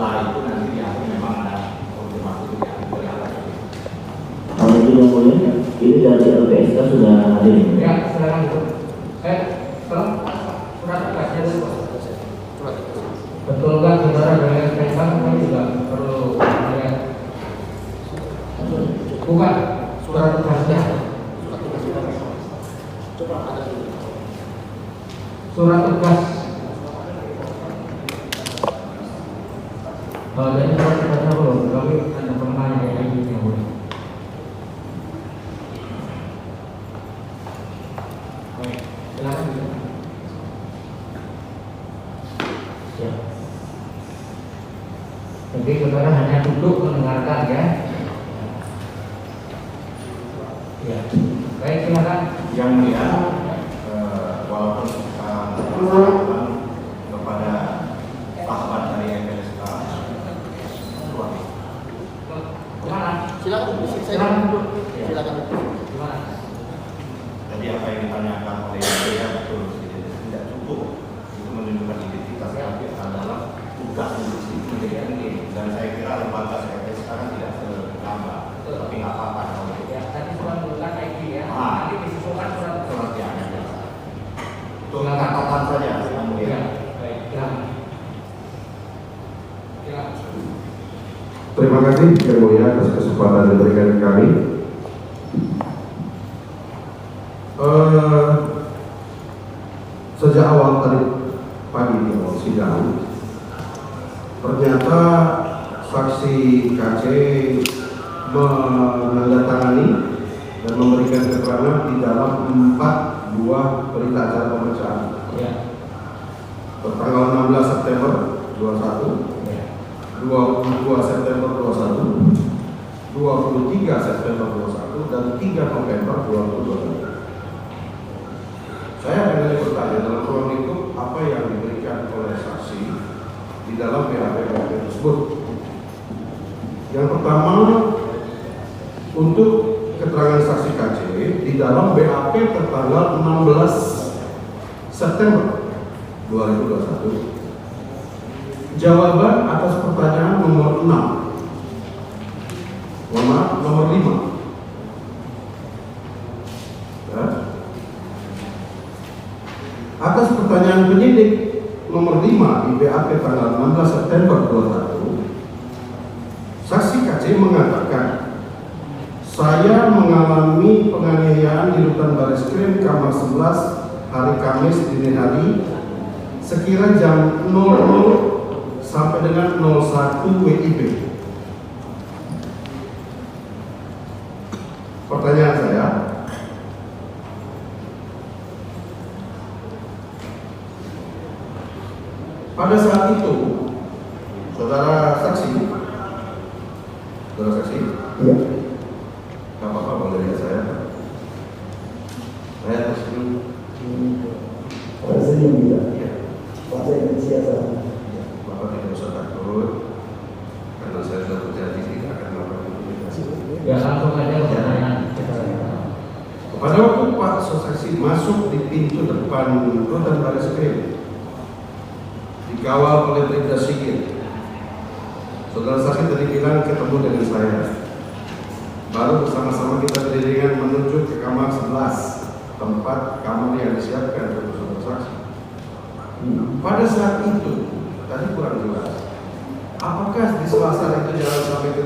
setelah itu nanti diakui memang ada konfirmasi itu diakui oleh alat. Kalau itu yang mulia, ini dari LPSK sudah hadir. Ya, silakan itu. Tolong surat tugasnya dulu. Betul kan saudara dengan Kaisar kami juga perlu melihat. Bukan surat tugasnya. Surat tugas. Jadi surat tugasnya belum. Kami ada pengenanya kayak gini yang boleh. Baik, silakan. Ya. Jadi saudara hanya duduk mendengarkan ya. Ya. Baik, silakan. Yang mulia, walaupun kita melakukan kepada sahabat dari LPSK, Kemana? Silakan Silakan duduk. Silakan. Gimana? jadi apa yang ditanyakan oleh saya betul, tidak cukup itu menunjukkan identitas, tapi adalah tugas institusi dan saya kira lembaga LPSK kan tidak tergambar, tapi nggak apa-apa kalau itu. Ya, tadi surat tugas ID ya. Ah. Nanti disusulkan surat Surat yang ada. Untuk catatan saja, yang mulia. Ya, baik. Silakan. Silakan. Terima kasih yang mulia atas kesempatan yang diberikan kami. Sejak awal tadi pagi di awal sidang, ternyata saksi KC menandatangani dan memberikan keterangan di dalam 4 buah berita acara pemeriksaan. Ya. Tanggal 16 September 21, Ya. 22 September 21, 23 September 21, dan 3 November 2022. Saya ingin bertanya dalam ruang itu apa yang diberikan oleh saksi di dalam BAP tersebut. Yang pertama, untuk keterangan saksi KC di dalam BAP tertanggal 16 September 2021, jawaban atas pertanyaan nomor 6, nomor 5. Ya. Atas pertanyaan penyidik nomor 5 di BAP tanggal 16 September 2021, saksi KC mengatakan, saya mengalami penganiayaan di rutan Bareskrim Kamar 11 hari Kamis dini hari sekira jam 00 sampai dengan 01 WIB. Pertanyaan saya, pada saat itu, saudara saksi, Iya. nggak apa-apa boleh lihat saya tersenyum. Tersenyum juga. Iya. Bahasa Indonesia sama. Bapak tidak usah takut, karena saya sudah berjanji tidak akan melakukan komunikasi. Ya, langsung aja pertanyaan. Pada waktu Pak saksi masuk di pintu depan rutan Bareskrim, dikawal oleh Bribda Sigit. Saudara saksi tadi bilang ketemu dengan saya. Baru bersama-sama kita beriringan menuju ke kamar 11, tempat kamar yang disiapkan untuk saudara saksi. Pada saat itu, tadi kurang jelas. Apakah di suasana itu jalan sampai ke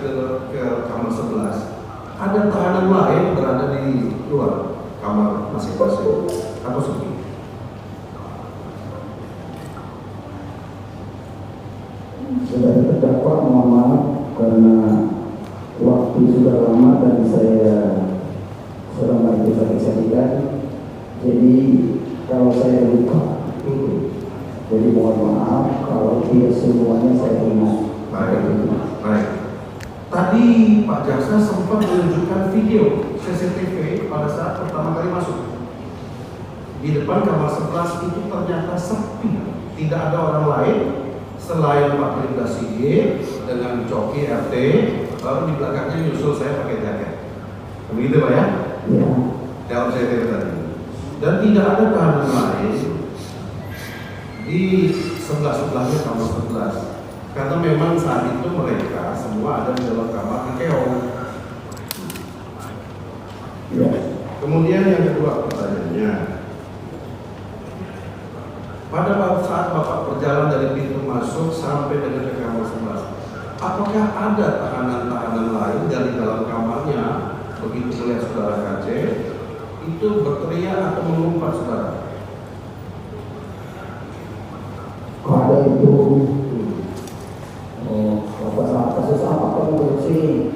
kamar 11? Ada tahanan lain berada di luar kamar masing-masing atau sepi? Sebagai terdakwa mohon maaf karena waktu sudah lama dan saya sedang berkesaksian. Jadi kalau saya lupa, jadi mohon maaf kalau tidak semuanya saya ingat. Baik. Tadi Pak Jaksa sempat menunjukkan video CCTV pada saat pertama kali masuk. Di depan kamar 11 itu ternyata sepi, tidak ada orang lain selain Pak Bribda Sigit dengan joki RT, lalu di belakangnya nyusul saya pakai jaket. Begitu Pak ya? Ya. Dalam CCTV tadi. Dan tidak ada tahanan lain di sebelah-sebelahnya kamar 11. Karena memang saat itu mereka semua ada di dalam kamar kekeong. Ya. Kemudian yang kedua pertanyaannya, pada saat Bapak berjalan dari pintu masuk sampai dengan ke kamar 11, apakah ada tahanan-tahanan lain dari dalam kamarnya begitu melihat saudara KC itu berteriak atau mengumpat saudara? Ada itu. Kasus apa kamu sini?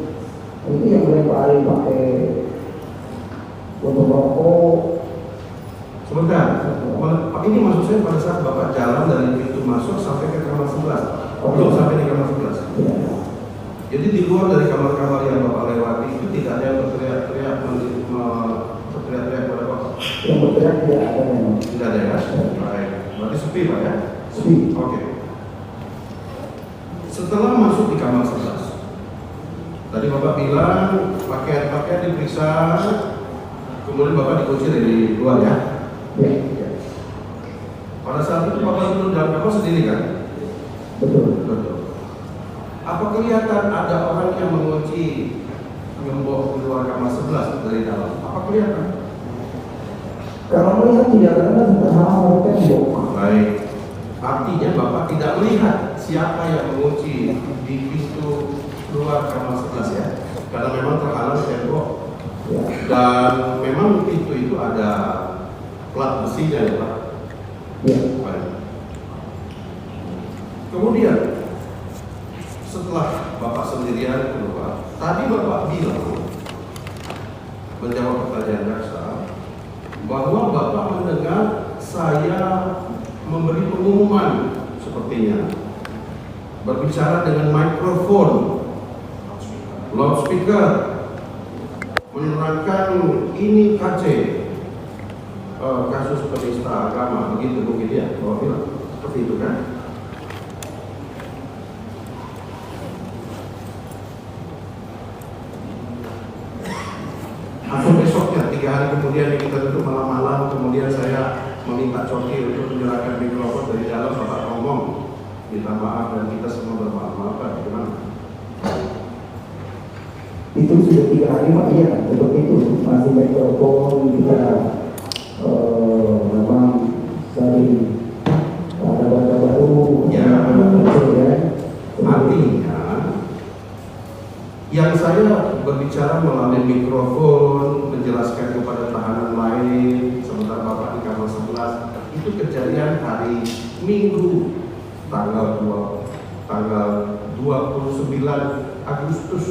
Itu yang melempari pakai untuk rokok. Sebentar, ini maksud saya pada saat Bapak jalan dari pintu masuk sampai ke kamar 11, belum sampai di kamar 11. Ya. Jadi di luar dari kamar-kamar yang Bapak lewati itu tidak ada yang berteriak-teriak pada Bapak? Yang berteriak tidak ada memang. Tidak ada ya? Baik, berarti sepi Pak ya? Sepi. Oke. Setelah masuk di kamar 11, tadi Bapak bilang pakaian diperiksa, kemudian Bapak dikunci dari luar ya? Ya. Pada saat itu Bapak duduk dalam kamar sendiri kan? Betul. Betul. Apa kelihatan ada orang yang mengunci gembok keluar kamar 11 dari dalam? Apa kelihatan? Kalau melihat tidak ada hal tembok. Baik. Artinya Bapak tidak melihat siapa yang mengunci di pintu keluar kamar 11 ya? Karena memang terhalang tembok. Ya. Dan memang pintu itu ada plat besinya ya Pak? Ya. Baik. Kemudian setelah Bapak sendirian keluar, tadi Bapak bilang menjawab pertanyaan jaksa bahwa Bapak mendengar saya memberi pengumuman sepertinya, berbicara dengan mikrofon, loudspeaker, menerangkan ini KC, kasus penista agama, begitu mungkin ya, Bapak bilang seperti itu kan? Atau besoknya 3 hari kemudian kita duduk malam-malam, kemudian saya meminta Coki untuk menyerahkan mikrofon dari dalam, Bapak ngomong minta maaf dan kita semua bermaaf-maafan, gimana? Itu sudah 3 hari Pak, iya, seperti itu masih mikrofon kita memang sering ada bahasa baru Ya. Artinya yang saya berbicara melalui mikrofon menjelaskan kepada tahanan lain sementara Bapak di kamar 11 itu kejadian hari Minggu tanggal 29 Agustus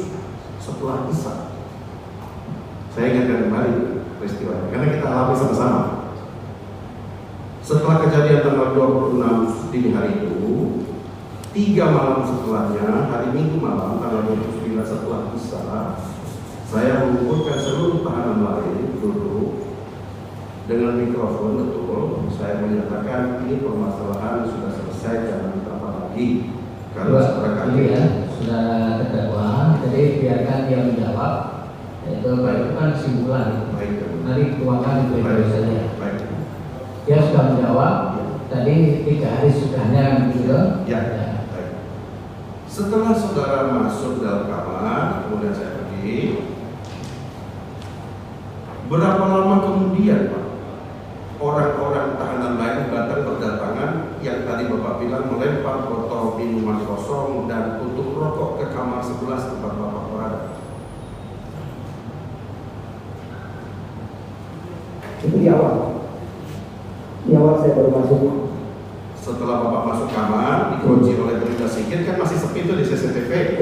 setelah Isya. Saya ingatkan kembali peristiwa karena kita alami sama-sama. Setelah kejadian tanggal 26 dini hari itu, 3 malam setelahnya, hari Minggu malam tanggal 29 setelah Isya, saya mengumpulkan seluruh tahanan lain duduk dengan mikrofon betul. Saya menyatakan ini permasalahan sudah selesai, jangan ditambah lagi. Karena Ini ya, sudah terdakwa, jadi biarkan dia menjawab. Itu kan kesimpulan. Baik. Nanti tuangkan di pledoi saja. Baik. Dia sudah menjawab. Tadi 3 hari sudahnya gitu. Ya. Baik. Setelah saudara masuk dalam kamar, kemudian saya pergi. Berapa lama kemudian, Pak, orang-orang tahanan lain datang berdatangan yang tadi Bapak bilang melempar botol minuman kosong dan tutup rokok ke kamar 11 tempat Bapak berada? itu di awal. Di awal saya baru masuk. Setelah Bapak masuk kamar, dikunci oleh Berita Sigit, kan masih sepi itu di CCTV.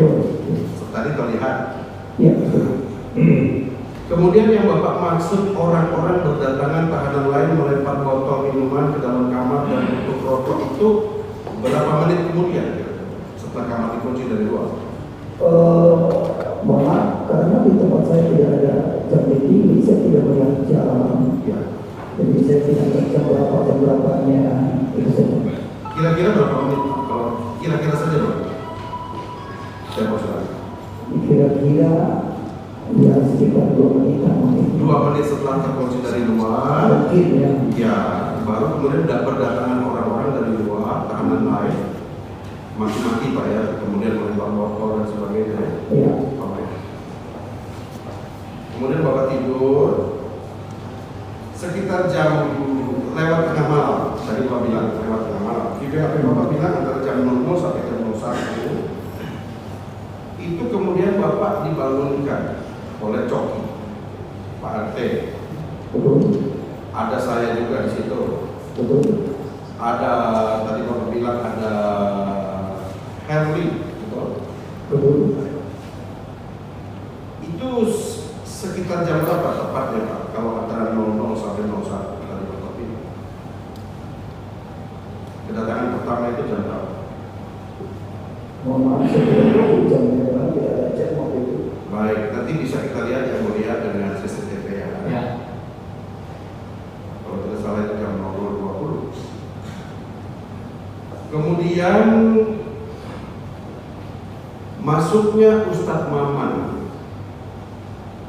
Tadi terlihat. Ya, betul. Kemudian yang Bapak maksud orang-orang berdatangan tahanan lain melempar botol minuman ke dalam kamar dan tutup rokok itu berapa menit kemudian setelah kamar dikunci dari luar? Mohon maaf, karena di tempat saya tidak ada jam dinding, saya tidak melihat jam. Ya. Jadi saya tidak lihat jam berapanya itu saja. Kira-kira berapa menit? Kalau kira-kira saja Pak. Saya mau saudara. Kira-kira ya sekitar 2 menit mungkin. 2 menit setelah terkunci dari luar, Mungkin ya. ya baru kemudian berdatangan orang-orang dari luar tahanan lain maki-maki Pak ya, kemudian melempar botol dan sebagainya. Iya. Oke. Kemudian Bapak tidur sekitar jam lewat tengah malam. Tadi Bapak bilang lewat tengah malam. Jadi apa yang Bapak bilang antara jam 00 sampai jam 01 itu kemudian Bapak dibangunkan oleh Coki, Pak RT. Betul. Ada saya juga di situ. Betul. Ada tadi Bapak bilang ada Herli, betul? Betul. Itu sekitar jam berapa tepatnya Pak? Kalau antara 00 sampai 01 tadi Bapak bilang. Kedatangan pertama itu jam berapa? Mohon maaf, saya jamnya memang tidak ada cek waktu itu. Baik, nanti bisa kita lihat yang mulia dengan CCTV ya. Ya. Kalau tidak salah itu jam 00.20. Kemudian masuknya Ustadz Maman.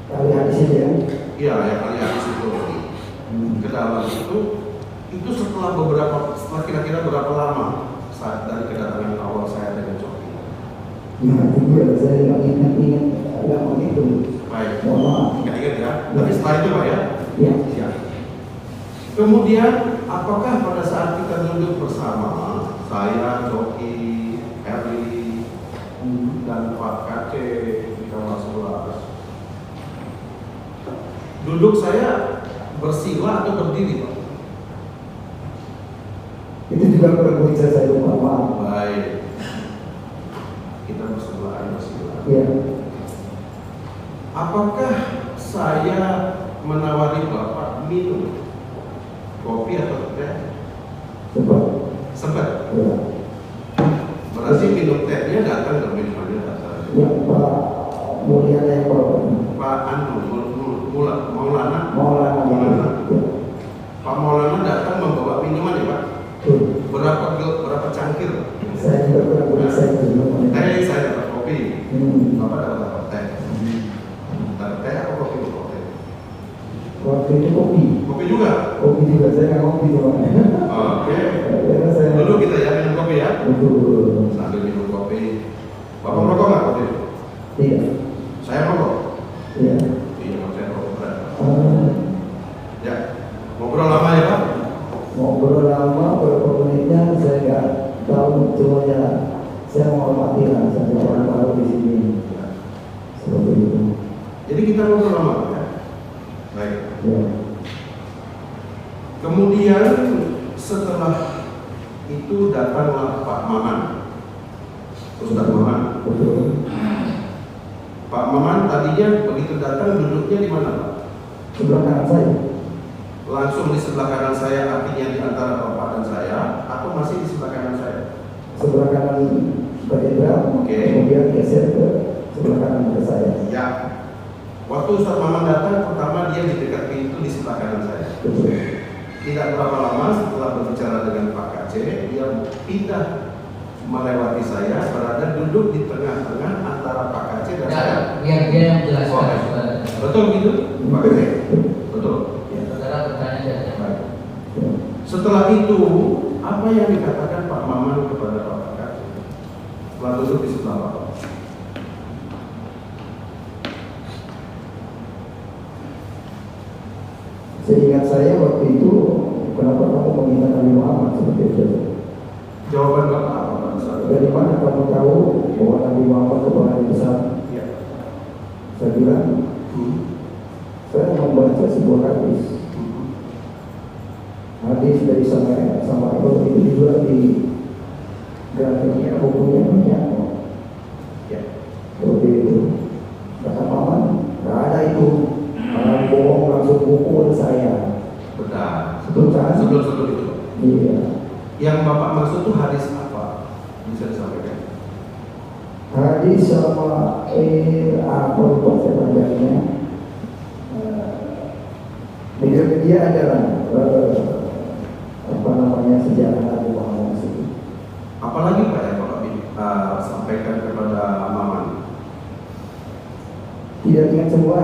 Kali hadis ya. Iya, yang kali hadis itu ke dalam itu setelah kira-kira berapa lama saat dari kedatangan awal saya dengan Coki. Ya, itu dia saya nggak ingat agak menghitung. Baik, Mohon maaf. nggak ingat ya. Tapi setelah itu Pak ya. Ya. Siap. Kemudian apakah pada saat kita duduk bersama saya, Coki, Herli, dan Pak Kace di kamar 11, duduk saya bersila atau berdiri Pak? Itu juga perlu saya lupa, maaf. Baik, kita bersebelahan bersila. Ya. Apakah saya menawari Bapak minum kopi atau teh? Cepat. Sempat. Ya. Berarti minum tehnya datang dan minumannya datang. Ya, Pak Mulyana yang bawa. Pak Maulana. Maulana. Ya. Pak Maulana datang membawa minuman ya Pak. Betul. Berapa cangkir? Saya juga kurang saya belum. Teh saya dapat kopi. Bapak dapat teh. Dapat teh atau kopi? Kopi. Waktu itu kopi. Kopi juga. Kopi juga saya nggak kopi soalnya. Oke. Karena saya. Dulu kita ya minum kopi ya. Betul. Sambil minum kopi. Bapak merokok nggak kopi? Tidak. Saya merokok. Iya. Iya, saya merokok. Eh, Ya. Ngobrol lama ya Pak? Ngobrol lama berapa menitnya saya nggak tahu, cuma ya saya menghormati lah, saya orang baru di sini. Seperti itu. Jadi kita ngobrol lama ya. Baik. Ya. Kemudian setelah itu datanglah Pak Maman, Ustadz Maman. Betul. Pak Maman tadinya begitu datang duduknya di mana Pak? Sebelah kanan saya. Langsung di sebelah kanan saya, artinya di antara Bapak dan saya, atau masih di sebelah kanan saya? Sebelah kanan Pak Jenderal. Oke. Kemudian geser ke sebelah kanan ke saya. Ya. Waktu Ustadz Maman datang, pertama dia di dekat pintu di sebelah kanan saya. Betul. Tidak berapa lama setelah berbicara dengan Pak Kace, dia pindah melewati saya, berada duduk di tengah-tengah antara Pak Kace dan saya. Biar dia yang Oh, menjelaskan. baik. Saudara. Betul gitu, Pak Kace? Betul. Saudara bertanya saja. Baik. Setelah itu, apa yang dikatakan Pak Maman kepada Pak Kace setelah duduk di sebelah Bapak? Seingat saya waktu itu, kenapa kamu meminta Nabi Muhammad seperti itu? Jawaban Bapak apa pada saat itu? Dari mana kamu tahu bahwa Nabi Muhammad kebanggaan besar? Ya. Saya bilang, saya membaca sebuah hadis. Hadis dari sama Ibu itu dijual di grafiknya, bukunya banyak. Ya. Seperti itu. Kata Maman, nggak ada itu. Orang bohong langsung pukul saya. Benar. Betul kan? Sebelum itu. Iya. Yang Bapak maksud itu hadis apa? Bisa disampaikan? Hadis sama apa lupa saya panjangnya. Dia adalah apa namanya sejarah Nabi Muhammad itu. Apalagi Pak yang Bapak sampaikan kepada Maman? Tidak ingat semua.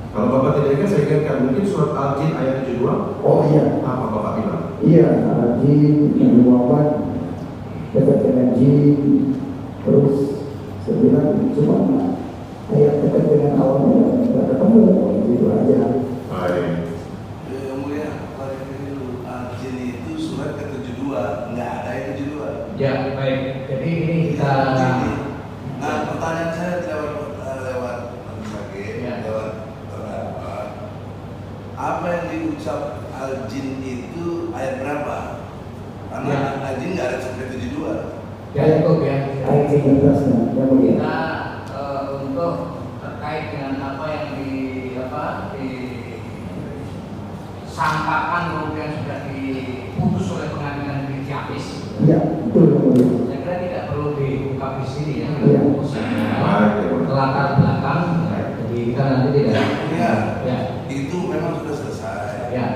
Kalau Bapak tidak ingat, saya ingatkan mungkin surat Al-Jin ayat 72. Oh iya. Apa Bapak bilang? Iya, Nabi Muhammad dekat dengan jin. Terus saya bilang cuma ayat dekat dengan awalnya nggak ketemu, gitu aja. Baik. Yang mulia, jin itu surat ke-72, nggak ada yang 72. Ya, baik. Jadi ini kita Nah, pertanyaan saya lewat Ya. lewat apa yang diucap al-jin itu ayat berapa? Karena Ya. al-jin nggak ada sampai 72. ya cukup ya. Ayat 13-nya, yang mulia. Kita untuk terkait dengan apa yang disampaikan kemudian sudah diputus oleh pengadilan negeri Ciamis. Ya, betul yang mulia. Saya kira tidak perlu diungkap di sini ya. Iya. Latar belakang. Jadi kita nanti tidak. Ya, Ya. itu memang sudah selesai. Ya.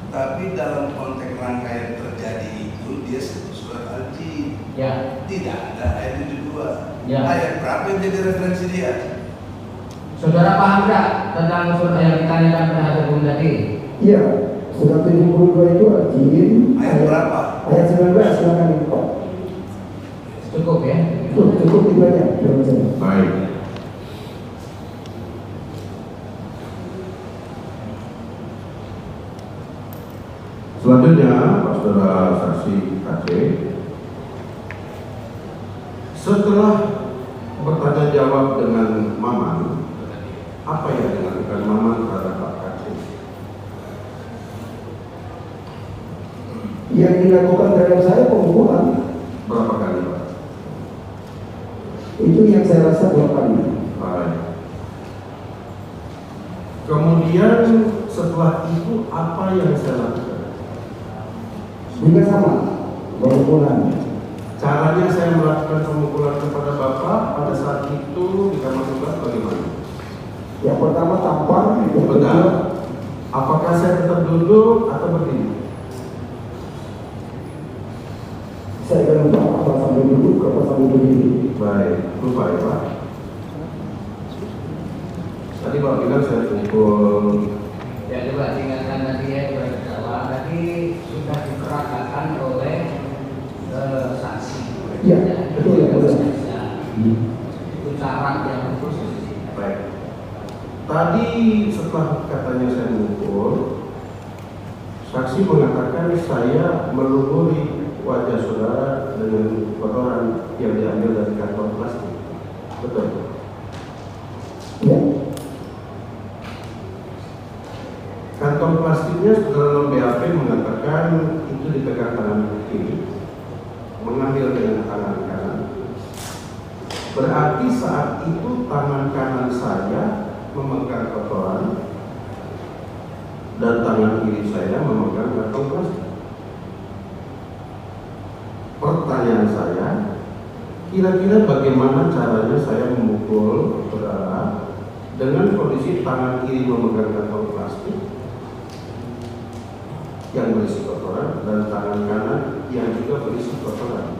Tapi dalam konteks rangkaian terjadi itu dia satu surat al-jin. Ya. Tidak ada ayat 72. Ya. Ayat berapa yang jadi referensi dia? Saudara paham tidak tentang surah yang ditanyakan pada hari umum tadi? Iya, surat 72 itu al-jin. Ayat berapa? Ayat 19, silakan Pak. Cukup ya. Cukup itu aja. Terima kasih. Baik. Selanjutnya, Pak Saudara Saksi KC, setelah bertanya jawab dengan Maman, apa yang dilakukan Maman terhadap Pak KC? Yang dilakukan terhadap saya pemukulan. Berapa kali, Pak? Itu yang saya rasa 2 kali. Baik. Kemudian setelah itu apa yang saya lakukan? Juga sama, pemukulan. Caranya saya melakukan pemukulan kepada Bapak pada saat itu di kamar tugas bagaimana? Yang pertama tampar, yang kedua Benar. Apakah saya tetap duduk atau berdiri? saya akan lupa apa sambil duduk, apa sambil berdiri. Baik, lupa ya Pak. Tadi Pak bilang saya pukul. Ya coba ingatkan tadi ya bahwa tadi sudah diperagakan oleh saksi. Ya, betul ya, betul. Itu cara yang khusus. Baik. Tadi setelah katanya saya mukul, saksi mengatakan saya melumuri wajah saudara dengan kotoran yang diambil dari kantong plastik. Betul? Ya, Kantong plastiknya dalam BAP mengatakan itu dipegang tangan kiri, mengambil dengan tangan kanan. Berarti saat itu tangan kanan saya memegang kotoran dan tangan kiri saya memegang kantong plastik. Pertanyaan saya, kira-kira bagaimana caranya saya memukul saudara dengan kondisi tangan kiri memegang kantong plastik yang berisi kotoran dan tangan kanan yang juga berisi kotoran?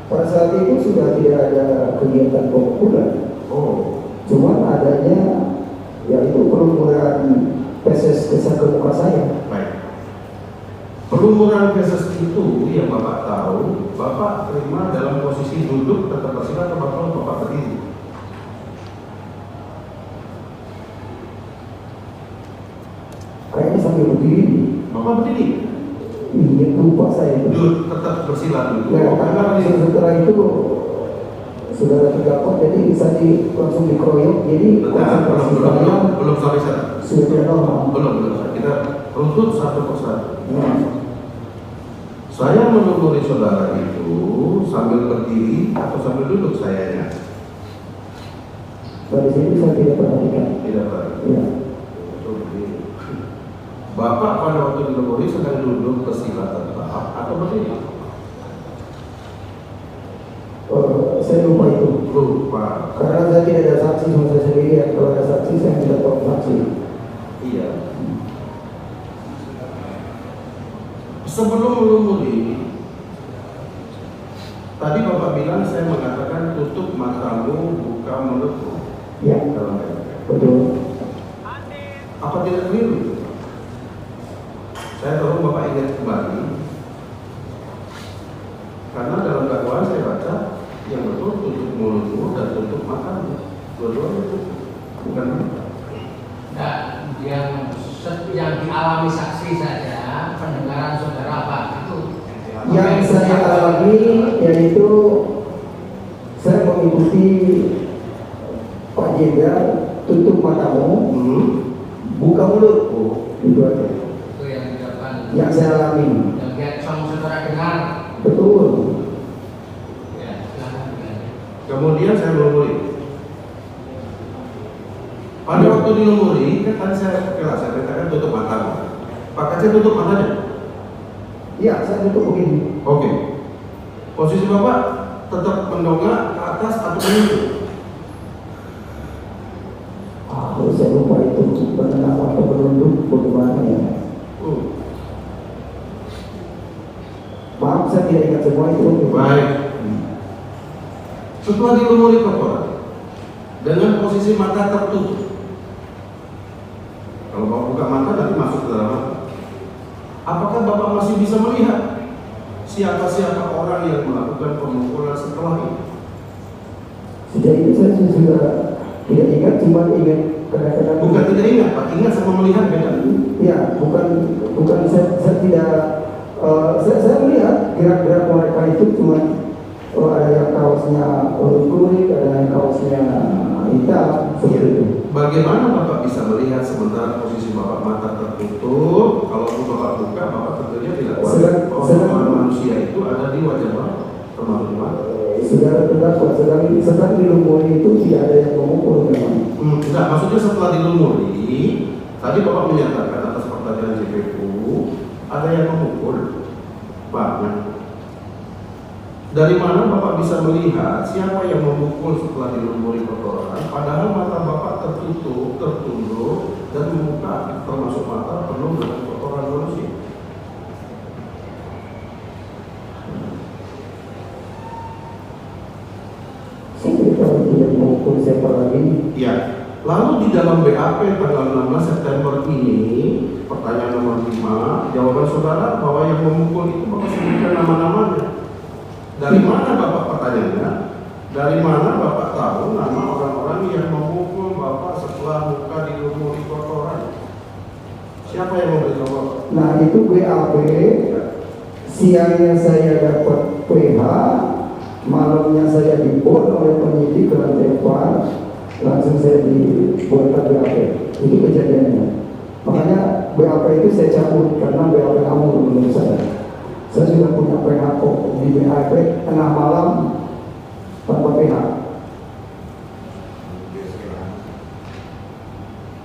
pada saat itu sudah tidak ada kegiatan pemukulan. Oh, Cuma adanya yaitu pelumuran peses kesak ke muka saya. baik. Pelumuran feses itu yang Bapak tahu, Bapak terima dalam posisi duduk tetap bersila atau Bapak berdiri? Kayaknya sambil berdiri. Bapak berdiri? Iya, lupa saya itu. Duduk tetap bersila dulu. Ya, Karena karena setelah itu saudara terdakwa jadi langsung dikeroyok. Jadi konsentrasi saya belum sampai sana. sudah tidak normal. Belum. Kita runtut satu persatu. Nah, Saya meneluri saudara itu sambil berdiri atau sambil duduk sayanya? pada sini saya tidak perhatikan. Tidak tahu. Ya. Itu berdiri. Bapak pada waktu dilumuri sedang duduk bersila tetap atau berdiri? Saya lupa itu. Lupa. Karena saya tidak ada saksi, cuma saya sendiri. Kalau ada saksi saya tidak tahu saksi. Iya. Sebelum melumuri, tadi Bapak bilang saya mengatakan tutup matamu, buka mulutmu. Ya, Dalam ayat. betul. Apa tidak keliru? Saya tolong Bapak ingat kembali Karena dalam dakwaan saya baca yang betul tutup mulutmu dan tutup matamu. Dua-duanya tutup, bukan mata. Nah, yang dialami saksi saja, pendengaran saudara apa itu? Yang saya alami yaitu saya mengikuti Pak Jenderal, tutup matamu, buka mulut, itu aja. Itu yang dilakukan. Yang saya alami. Yang Getson saudara dengar. Betul. Ya, silakan. Kemudian saya lumuri. Pada waktu dilumuri, kan tadi saya katakan tutup matamu. Pak Kacil tutup matanya. Iya, saya tutup begini. Oke. Posisi Bapak tetap mendongak ke atas atau menunduk? Saya lupa itu menengah atau menunduk bagaimana ya. Maaf, saya tidak ingat semua itu. Baik. Setelah dilumuri kotoran dengan posisi mata tertutup, kalau Bapak buka mata nanti masuk ke dalam mata. Apakah Bapak masih bisa melihat siapa-siapa orang yang melakukan pemukulan setelah itu? Sejak itu saya sudah tidak ingat, cuma ingat kadang-kadang. Bukan tidak ingat, Pak. Ingat sama melihat beda. Ya, bukan saya tidak. Saya melihat gerak-gerak mereka itu cuma ada yang kaosnya kulit, ada yang kaosnya hitam, seperti itu. Bagaimana Bapak bisa melihat sementara posisi Bapak mata tertutup? Kalau Bapak buka, Bapak tentunya tidak wajah manusia itu ada di wajah Bapak, termasuk di mata. Saudara terdakwa sedang dilumuri itu tidak ada yang memukul memang. Enggak, maksudnya setelah dilumuri, tadi Bapak menyatakan atas pertanyaan JPU ada yang memukul. Pak, dari mana Bapak bisa melihat siapa yang memukul setelah dilumuri kotoran? Padahal mata Bapak tertutup, tertunduk, dan muka termasuk mata penuh dengan kotoran manusia. Kalau tidak memukul siapa lagi? Ya. Lalu di dalam BAP tanggal 16 September ini, pertanyaan nomor 5, jawaban saudara bahwa yang memukul itu Bapak sebutkan nama-namanya. Dari mana Bapak pertanyaannya? Dari mana Bapak tahu nama orang-orang yang memukul Bapak setelah muka dilumuri kotoran? Siapa yang memberitahu Bapak? Nah, itu BAP. Siangnya saya dapat PH, malamnya saya dibon oleh penyidik ke lantai 4, langsung saya dibuatkan BAP. Itu kejadiannya. Makanya BAP itu saya cabut karena BAP kamu menurut saya. Saya sudah punya PH di BAP tengah malam tanpa PH.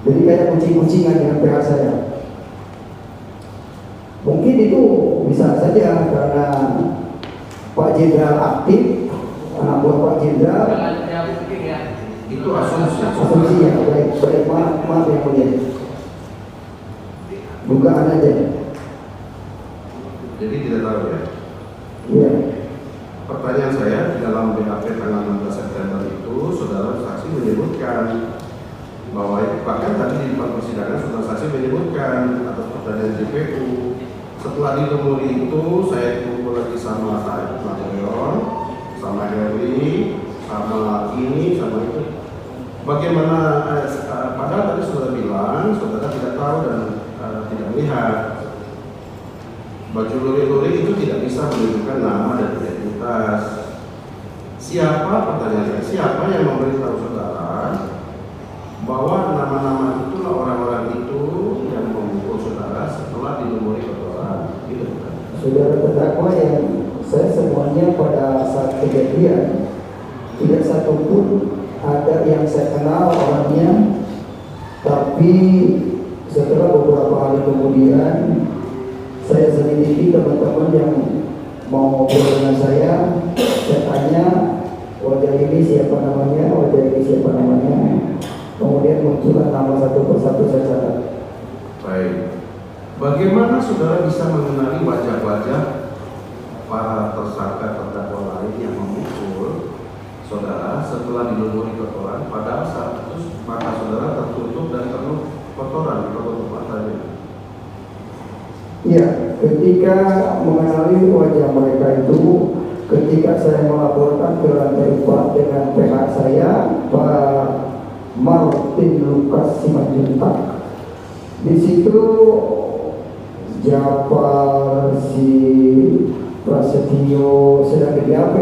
Jadi kayak kucing-kucingan dengan PH saya. Mungkin itu bisa saja karena Pak Jenderal aktif, anak buah Pak Jenderal. Itu Asumsi ya, baik, maaf yang mulia. Dugaan aja. Jadi tidak tahu ya. Iya. Pertanyaan saya di dalam BAP tanggal 16 September itu, saudara saksi menyebutkan bahwa bahkan tadi di depan persidangan saudara saksi menyebutkan atas pertanyaan JPU. Setelah dilumuri itu, saya kumpul lagi sama saya, Mas Leon, sama Herli, sama ini, sama itu. Bagaimana? Padahal tadi saudara bilang, saudara tidak tahu dan tidak melihat. Baju luri-luri itu tidak bisa menunjukkan nama dan identitas. Siapa, pertanyaan saya, siapa yang memberitahu saudara bahwa nama-nama itulah orang-orang itu yang memukul saudara setelah dilumuri kotoran? Saudara terdakwa yang saya semuanya pada saat kejadian tidak satupun ada yang saya kenal orangnya, tapi setelah beberapa hari kemudian saya selidiki teman-teman yang mau ngobrol dengan saya tanya wajah ini siapa namanya, wajah ini siapa namanya, kemudian muncullah nama satu persatu saya catat. Baik. Bagaimana saudara bisa mengenali wajah-wajah para tersangka terdakwa lain yang memukul saudara setelah dilumuri kotoran, padahal saat itu mata saudara tertutup dan penuh kotoran di tutup matanya? Iya, ketika mengenali wajah mereka itu ketika saya melaporkan ke lantai 4 dengan PH saya, Pak Martin Lukas Simanjuntak. Di situ Japar si Prasetyo sedang di-BAP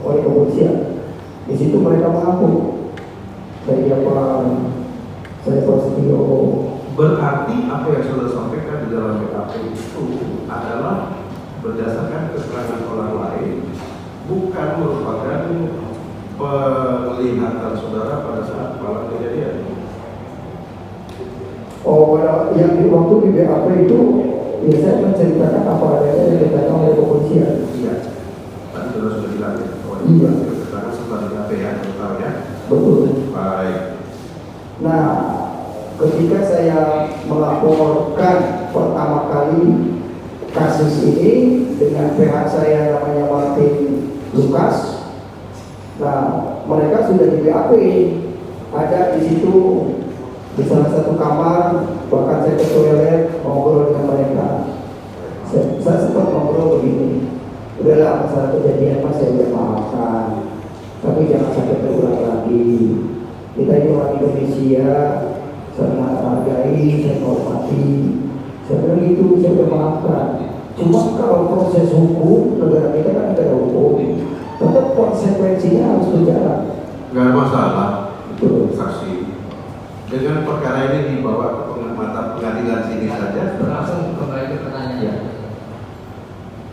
oleh kepolisian. Di situ mereka mengaku saya Japar, saya Prasetyo. Berarti apa yang sudah sampaikan di dalam BAP itu adalah berdasarkan keterangan orang lain, bukan merupakan penglihatan saudara pada saat malam kejadian. Oh, yang di waktu di BAP itu, ya saya menceritakan apa adanya yang dikatakan oleh kepolisian. Iya, tadi sudah bilang ya. Iya. Keterangan setelah BAP ya, tahu ya. Betul. Baik. Nah, ketika saya melaporkan pertama kali kasus ini dengan PH saya namanya Martin Lukas, nah mereka sudah di BAP, ada di situ di salah satu kamar, bahkan saya ke toilet ngobrol dengan mereka. Saya sempat ngobrol begini, udahlah masalah kejadian mas saya udah maafkan, tapi jangan sampai terulang lagi. Kita ini orang Indonesia, sangat hargai, saya hormati. Saya bilang gitu, saya udah maafkan. Cuma kalau proses hukum, negara kita kan negara hukum, tetap konsekuensinya harus berjalan. Nggak ada masalah. Betul. Saksi. Dengan perkara ini dibawa ke mata pengadilan sini saja. Langsung kembali ke pertanyaan.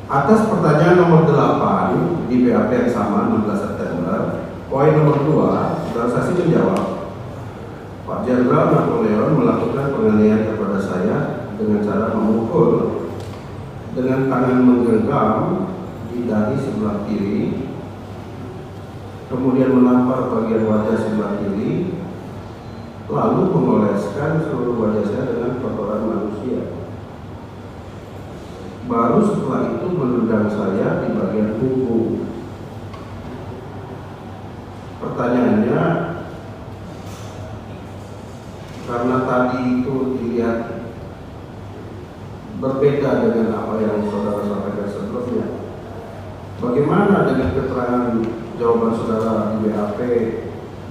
Atas pertanyaan nomor 8 di BAP yang sama 16 September, poin nomor 2, saudara saksi menjawab, Pak Jenderal Napoleon melakukan penganiayaan kepada saya dengan cara memukul dengan tangan menggenggam di dahi sebelah kiri, kemudian menampar bagian wajah sebelah kiri, lalu mengoleskan seluruh wajah saya dengan kotoran manusia. Baru setelah itu menendang saya di bagian punggung. Pertanyaannya, karena tadi itu dilihat berbeda dengan apa yang saudara sampaikan sebelumnya, bagaimana dengan keterangan jawaban saudara di BAP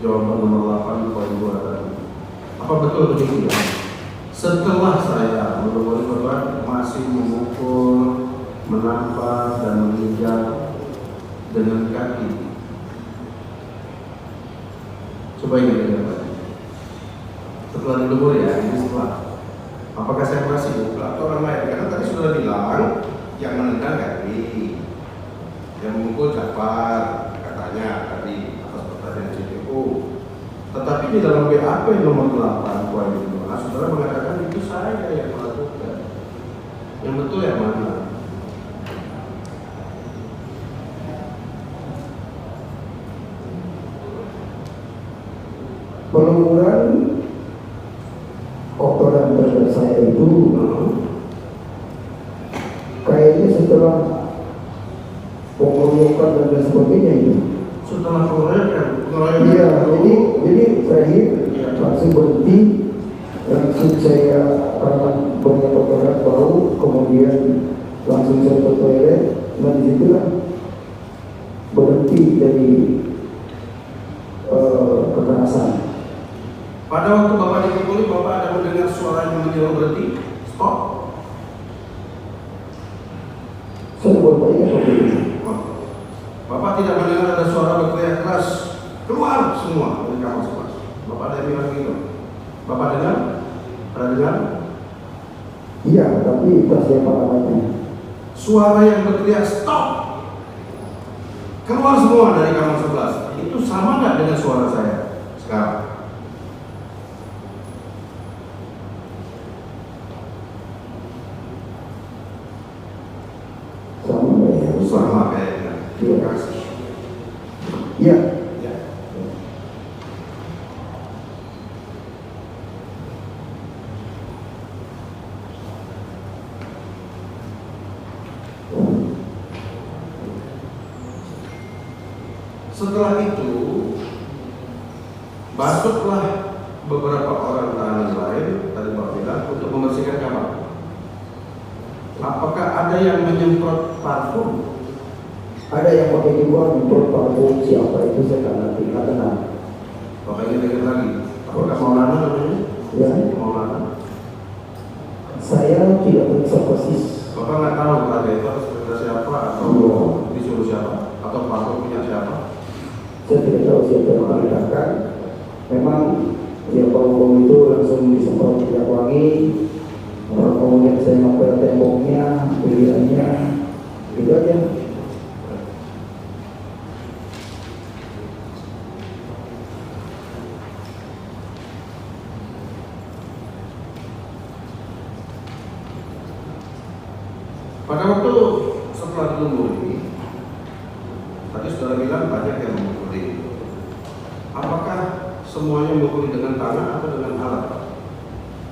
jawaban nomor 8 poin 2 tadi? Apa betul begitu ya? Setelah saya menurut korban masih memukul, menampar dan menginjak dengan kaki. Coba ingat ya, setelah dilebur ya, ini setelah. Apakah saya masih memukul atau orang lain? Karena tadi sudah bilang yang menendang kaki, yang memukul Japar katanya tadi atas pertanyaan CPO. Tetapi di dalam BAP nomor 8 poin 2, saudara mengatakan itu saya yang melakukan. Yang betul yang mana? Peluncuran kotoran terhadap saya itu kayaknya setelah pengeroyokan dan lain sebagainya itu. Setelah pengeroyokan. Iya, jadi terakhir langsung berhenti, langsung saya karena banyak kotoran bau, kemudian langsung saya ke toilet, dan disitulah berhenti dari kekerasan. Pada waktu Bapak dipukuli, Bapak ada mendengar suara yang menyuruh berhenti? Stop. Saya baru ingat waktu itu. Bapak tidak mendengar ada suara berteriak keras, keluar semua dari kamar sebelah. Bapak ada yang bilang gitu. Bapak dengar? Ada dengar? Iya, tapi entah siapa namanya. Suara yang berteriak stop, keluar semua dari kamar 11. Itu sama nggak dengan suara saya sekarang? Sama kayaknya. Terima kasih. Iya. Ya. Setelah itu masuklah beberapa orang tahanan lain tadi Pak bilang untuk membersihkan kamar. Apakah ada yang menyemprot parfum? Ada yang pakai juga menurut parfum siapa itu saya nggak kenal. Makanya dengar lagi. Apakah Maulana namanya? Ya, Maulana. saya tidak periksa persis. Bapak nggak tahu ada itu atas perintah siapa atau disuruh siapa atau parfum punya siapa? Saya tidak tahu siapa yang memerintahkan. Memang ya parfum itu langsung disemprot minyak wangi. Kemudian saya ngepel temboknya, pilihannya, gitu aja. Pada waktu setelah dilumuri, tadi saudara bilang banyak yang memukuli. Apakah semuanya memukuli dengan tangan atau dengan alat?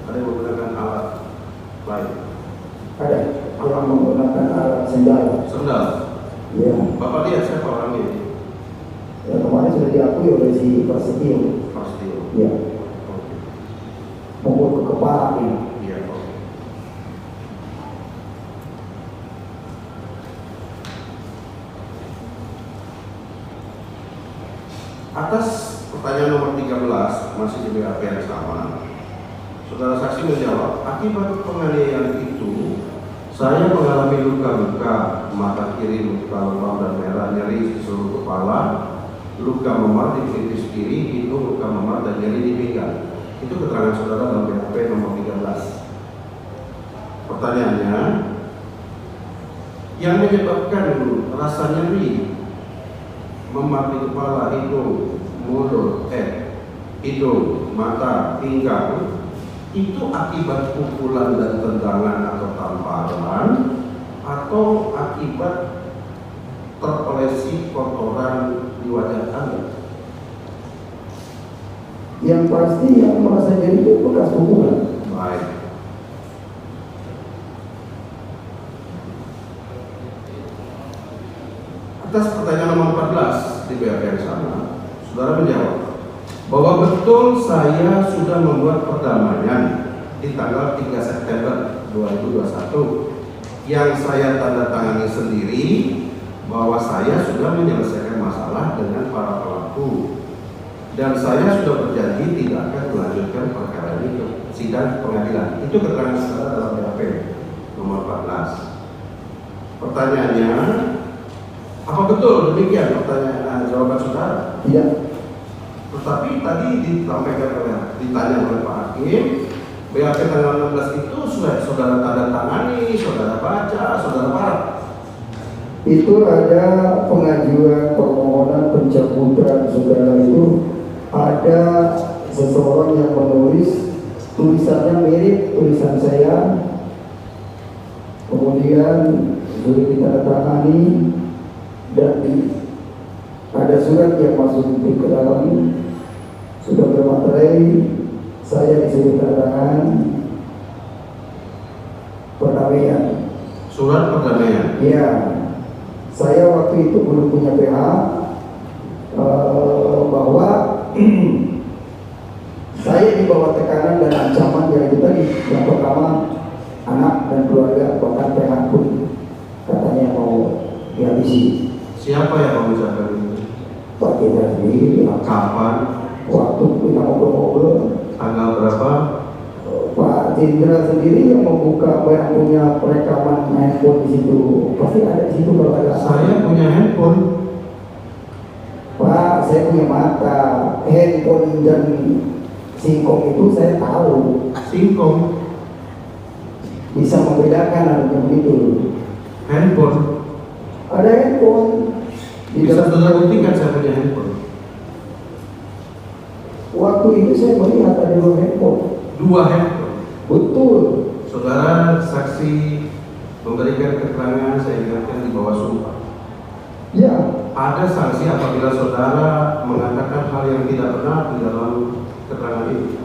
Ada yang menggunakan alat lain? Ada yang menggunakan alat sendal. Sendal. Ya, Bapak lihat siapa orangnya? ya kemarin sudah diakui oleh si Prasetyo. Pasti. Ya, Oke. mukul ke kepala ya. Iya. Oke. Atas pertanyaan nomor 13 masih di BAP yang sama, saudara saksi menjawab, akibat penganiayaan itu saya mengalami luka-luka, mata kiri luka lebam dan merah, nyeri di seluruh kepala, luka memar di pelipis kiri, hidung luka memar dan nyeri di pinggang. Itu keterangan saudara dalam BAP nomor 13. Pertanyaannya, yang menyebabkan rasa nyeri memar di kepala, hidung, mulut, hidung, mata, pinggang itu akibat pukulan dan tendangan atau tamparan atau akibat terolesi kotoran di wajah Anda? Yang pasti yang merasa jadi itu bekas pukulan. Baik. Atas pertanyaan nomor 14 di BAP yang sama, saudara menjawab bahwa betul saya sudah membuat perdamaian di tanggal 3 September 2021 yang saya tanda tangani sendiri bahwa saya sudah menyelesaikan masalah dengan para pelaku dan saya sudah berjanji tidak akan melanjutkan perkara ini ke sidang pengadilan. Itu keterangan saudara dalam BAP nomor 14. Pertanyaannya, apa betul demikian pertanyaan jawaban saudara? Tidak. Tetapi tadi ditanya oleh Pak Hakim, BAP tanggal 16 itu sudah saudara tanda tangani, saudara baca, saudara paraf. Itu ada pengajuan permohonan pencabutan saudara itu ada seseorang yang menulis tulisannya mirip tulisan saya, kemudian sudah ditandatangani dan ada surat yang masuk ke dalam sudah bermaterai, saya disuruh tanda tangan perdamaian. Surat perdamaian. Ya, saya waktu itu belum punya PH bahwa saya di bawah tekanan dan ancaman yang itu tadi. Yang pertama anak dan keluarga, bahkan PH pun katanya mau dihabisi. Siapa yang mengucapkan itu? Pak Jenderal sendiri bilang, Kapan? waktu kita ngobrol-ngobrol, Tanggal berapa? Pak Jenderal sendiri yang membuka, yang punya perekaman handphone di situ. Pasti ada di situ kalau ada. Saya punya handphone. Pak, saya punya mata, handphone dan singkong itu saya tahu, Singkong. bisa membedakan harusnya begitu. Handphone. Ada handphone. Di Bisa dalam- saudara buktikan saya punya handphone. Waktu itu saya melihat ada dua handphone. Dua handphone. Betul. Saudara saksi memberikan keterangan, saya ingatkan di bawah sumpah. Ya, Ada sanksi apabila saudara mengatakan hal yang tidak benar di dalam keterangan ini.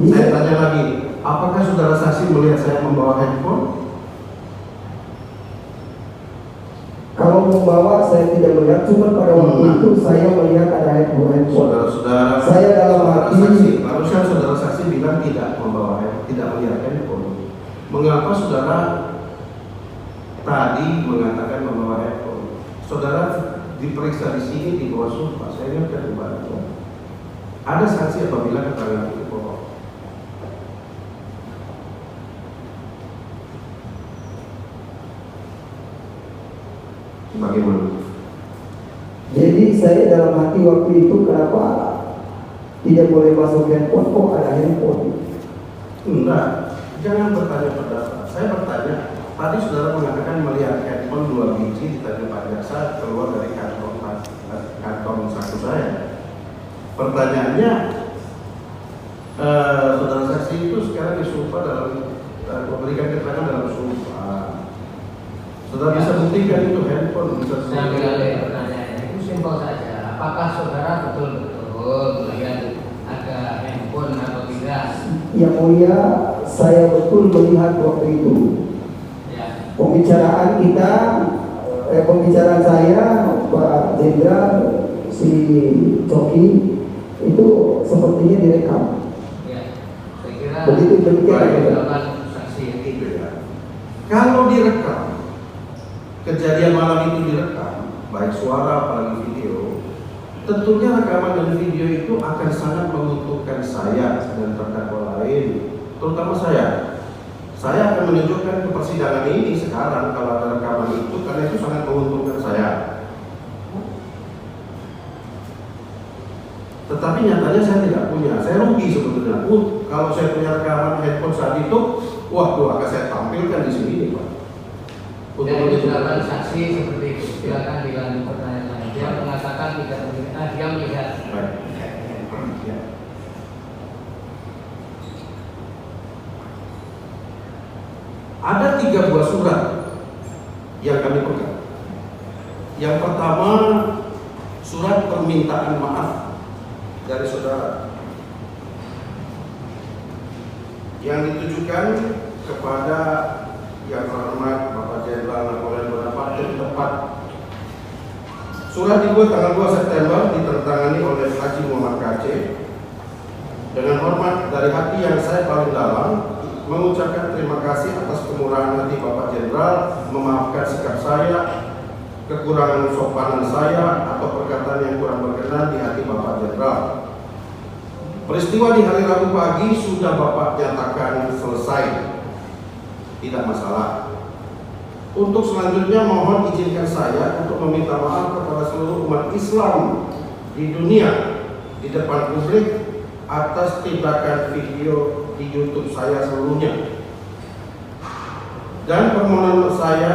Saya tanya lagi, apakah saudara saksi melihat saya membawa handphone? kalau membawa saya tidak melihat, cuma pada waktu itu saya melihat ada handphone. Saudara-saudara, Saya dalam saudara hati- saksi, barusan saudara saksi bilang tidak membawa handphone, tidak melihat handphone. Mengapa saudara tadi mengatakan membawa handphone? saudara diperiksa di sini di bawah sumpah. Saya ingatkan kembali, ada sanksi apabila keterangan itu bohong. Bagaimana? Jadi saya dalam hati waktu itu kenapa tidak boleh masuk handphone, kok ada handphone? Enggak, jangan bertanya pendapat. Saya bertanya, tadi saudara mengatakan melihat handphone 2 biji di tangan Pak Jaksa keluar dari kantong saku saya. Pertanyaannya, saudara saksi itu sekarang disumpah dalam memberikan keterangan dalam sumpah. Saudara bisa buktikan itu handphone, bisa Saya mengalih pertanyaannya itu simpel saja. Apakah saudara betul-betul melihat ada handphone atau tidak? Yang mulia, saya betul melihat waktu itu. Ya. Pembicaraan kita, pembicaraan saya, Pak Jenderal, si Coki, itu sepertinya direkam. Ya. Saya kira Begitu demikian. dilakukan saksi itu ya. Kalau direkam, kejadian malam itu direkam, baik suara apalagi video, tentunya rekaman dan video itu akan sangat menguntungkan saya dan terdakwa lain, terutama saya. Saya akan menunjukkan ke persidangan ini sekarang kalau ada rekaman itu, karena itu sangat menguntungkan saya. Tetapi nyatanya saya tidak punya, saya rugi sebetulnya. Kalau saya punya rekaman handphone saat itu, waduh, akan saya tampilkan di sini, Pak. Untuk Jadi menunjukkan. dilakukan saksi seperti itu. Silakan dilanjut pertanyaan lain. Dia mengatakan tidak melihat, dia melihat. Baik. Ya. Ada 3 buah surat yang kami pegang. Yang pertama, surat permintaan maaf dari saudara yang ditujukan kepada yang terhormat Bapak Jenderal Napoleon Bonaparte di tempat. Surat dibuat tanggal 2 September, ditandatangani oleh Haji Muhammad Kaceh. Dengan hormat dari hati yang saya paling dalam, mengucapkan terima kasih atas kemurahan hati Bapak Jenderal, memaafkan sikap saya, kekurangan sopanan saya, atau perkataan yang kurang berkenan di hati Bapak Jenderal. Peristiwa di hari Rabu pagi sudah Bapak nyatakan selesai, tidak masalah. Untuk selanjutnya mohon izinkan saya untuk meminta maaf kepada seluruh umat Islam di dunia di depan publik atas tindakan video di YouTube saya seluruhnya. Dan permohonan saya,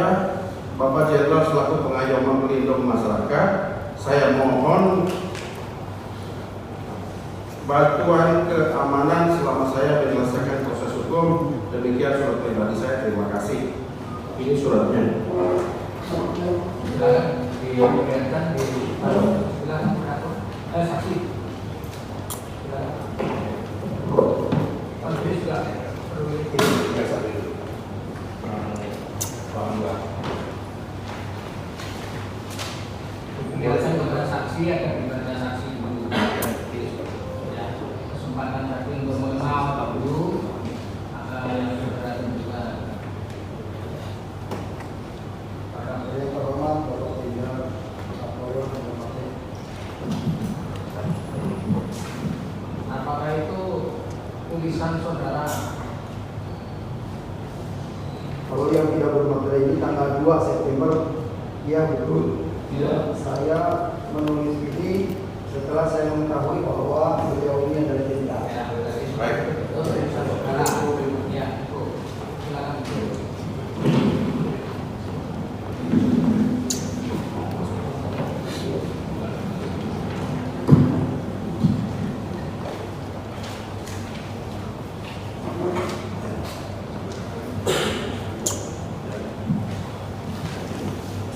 Bapak Jenderal selaku pengayom pelindung masyarakat, saya mohon bantuan keamanan selama saya menyelesaikan proses hukum. Demikian surat pribadi saya, terima kasih. Ini suratnya. Silakan dilihatkan di silakan saksi. Silakan. Pak Yus silakan. Penjelasan kepada saksi akan dibaca saksi dulu. Ya, kesempatan tadi untuk mengenal Pak Guru yang saudara tentukan. Yang terhormat Bapak Jenderal Napoleon Bonaparte. Apakah itu tulisan saudara? Kalau yang tidak bermaterai ini tanggal 2 September, ya betul. Tidak. Saya menulis ini setelah saya mengetahui bahwa beliau ini adalah jenderal. Ya, Baik. itu tulisan saudara. Ya, itu. Silakan.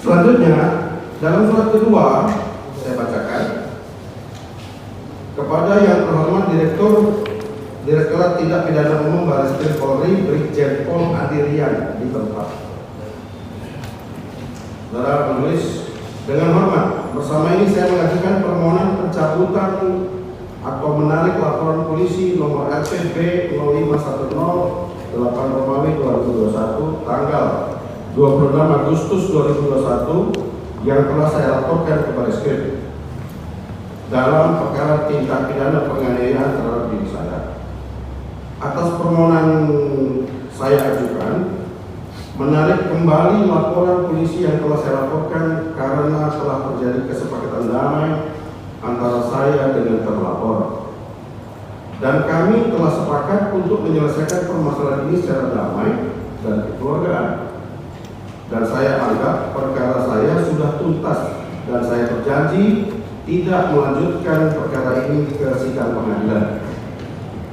Selanjutnya, dalam surat kedua saya bacakan kepada yang terhormat Direktorat Tindak Pidana Umum Barreskrim Polri Brigjen Pol Adirian di tempat. Saudara menulis, dengan hormat, bersama ini saya mengajukan permohonan pencabutan atau menarik laporan polisi nomor RCB 0510 8 Romawi 2021 tanggal 26 Agustus 2021 yang telah saya laporkan kepada Baris dalam perkara tindak pidana penganiayaan terhadap diri saya. Atas permohonan saya ajukan menarik kembali laporan polisi yang telah saya laporkan karena telah terjadi kesepakatan damai antara saya dengan terlapor. Dan kami telah sepakat untuk menyelesaikan permasalahan ini secara damai dan kekeluargaan. Dan saya anggap perkara saya sudah tuntas dan saya berjanji tidak melanjutkan perkara ini ke sidang pengadilan.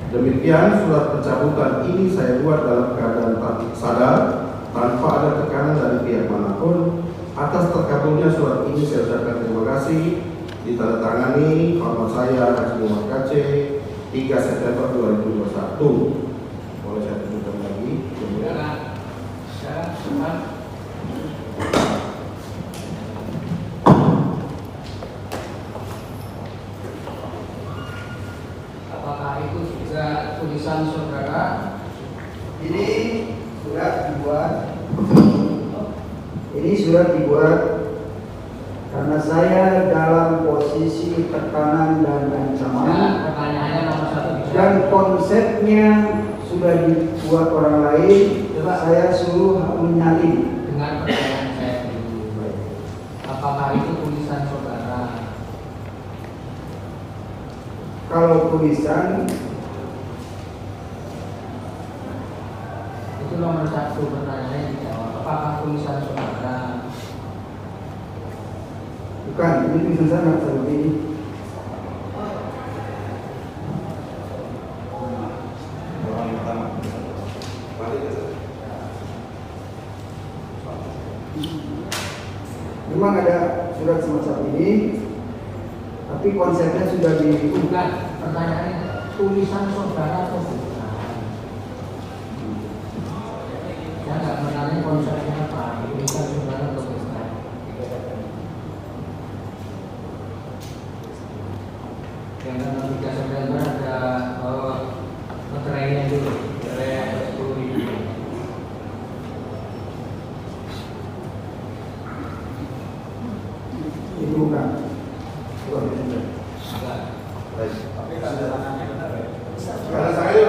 Demikian surat pencabutan ini saya buat dalam keadaan sadar tanpa ada tekanan dari pihak manapun. Atas terkabulnya surat ini saya ucapkan terima kasih. Ditandatangani hormat saya Haji Muhammad KC 3 September 2021. Boleh saya tunjukkan lagi? Apakah itu juga tulisan saudara? Ini surat dibuat karena saya dalam posisi tekanan dan ancaman, Pertanyaannya nomor 1 bisa. dan konsepnya sudah dibuat orang lain. Saya suruh menyalin. Dengan pertanyaan saya dulu. Apakah itu tulisan saudara? Kalau tulisan Itu nomor 1 pertanyaannya dijawab. Apakah tulisan saudara? bukan, ini tulisan saya seperti ini. Orang yang pertama. Memang ada surat semacam ini, tapi konsepnya sudah Bukan. Pertanyaannya tulisan saudara atau bukan? Saya nggak mengenai konsepnya apa. Tulisan saudara atau bukan? Yang tanggal 3 September ada materinya dulu dari 10.000. ini bukan. Karena saya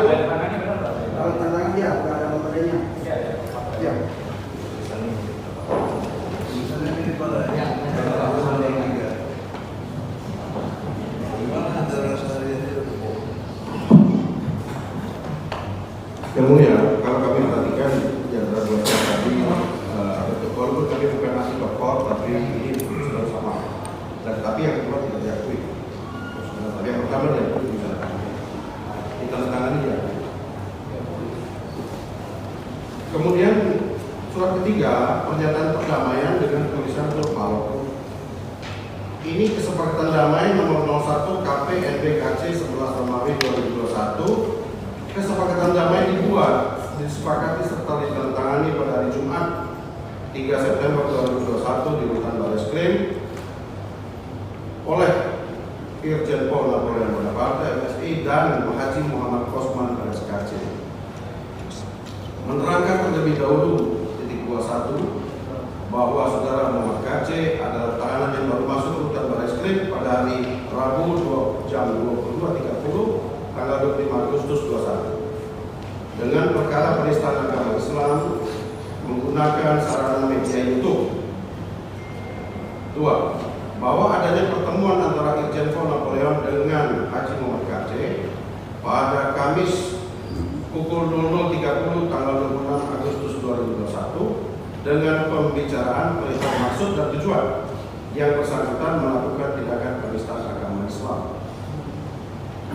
Kalau tantangan dia, bukan ada materinya. Ya. Tulisannya ini Pak. Ya, Gimana antara saya itu? Yang mulia, kalau kami perhatikan di antara dua surat tadi, walaupun kami bukan ahli dokter, tapi ini sudah sama. Dan tapi yang kedua tidak diakui. Tapi yang pertama diakui bisa ditandatangani ya. Kemudian surat ketiga, pernyataan perdamaian dengan tulisan verbal. Ini kesepakatan damai nomor 01 KP NBKC 11 Romawi 2021. Kesepakatan damai dibuat, disepakati serta ditandatangani pada hari Jumat 3 September 2021 di Rutan Bareskrim oleh Irjen Pol Napoleon Bonaparte MSI dan Haji Muhammad Kosman RSKC. Menerangkan terlebih dahulu titik 21 bahwa saudara Muhammad KC adalah tahanan yang baru masuk Rutan Bareskrim pada hari Rabu jam 22.30 tanggal 25 Agustus 21 dengan perkara penistaan agama Islam menggunakan sarana media YouTube. 2. Bahwa adanya pertemuan antara Irjen Pol Napoleon dengan Haji Muhammad KC pada Kamis pukul 00.30 tanggal 26 Agustus 2021 dengan pembicaraan perihal maksud dan tujuan yang bersangkutan melakukan tindakan penistaan agama Islam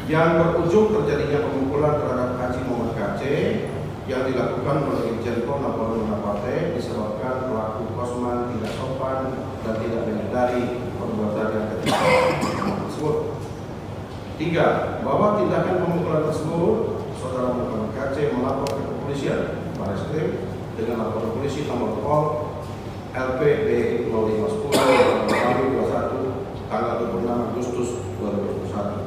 yang berujung terjadinya pemukulan terhadap Haji Muhammad KC yang dilakukan oleh Irjen Pol Napoleon Bonaparte disebabkan pelaku Kosman tidak sopan dan tidak menyadari perbuatan yang ketika tersebut. 3. Bahwa tindakan pemukulan tersebut saudara Muhammad KC melapor ke kepolisian Bareskrim dengan laporan polisi nomor Pol LPD 0510 Romawi 21 tanggal 26 Agustus 2021.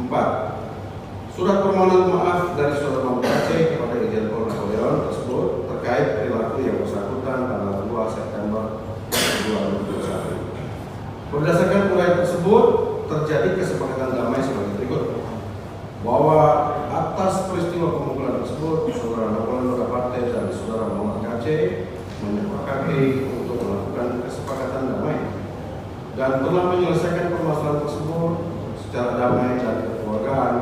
4. Surat permohonan maaf dari saudara Muhammad KC kepada Irjen Pol Napoleon tersebut terkait perilaku yang bersangkutan tanggal 2 September 2021 Berdasarkan uraian tersebut, terjadi kesepakatan damai sebagai berikut. Bahwa atas peristiwa pemukulan tersebut, Saudara Napoleon Bonaparte dan Saudara Muhammad KC menyepakati untuk melakukan kesepakatan damai dan telah menyelesaikan permasalahan tersebut secara damai dan kekeluargaan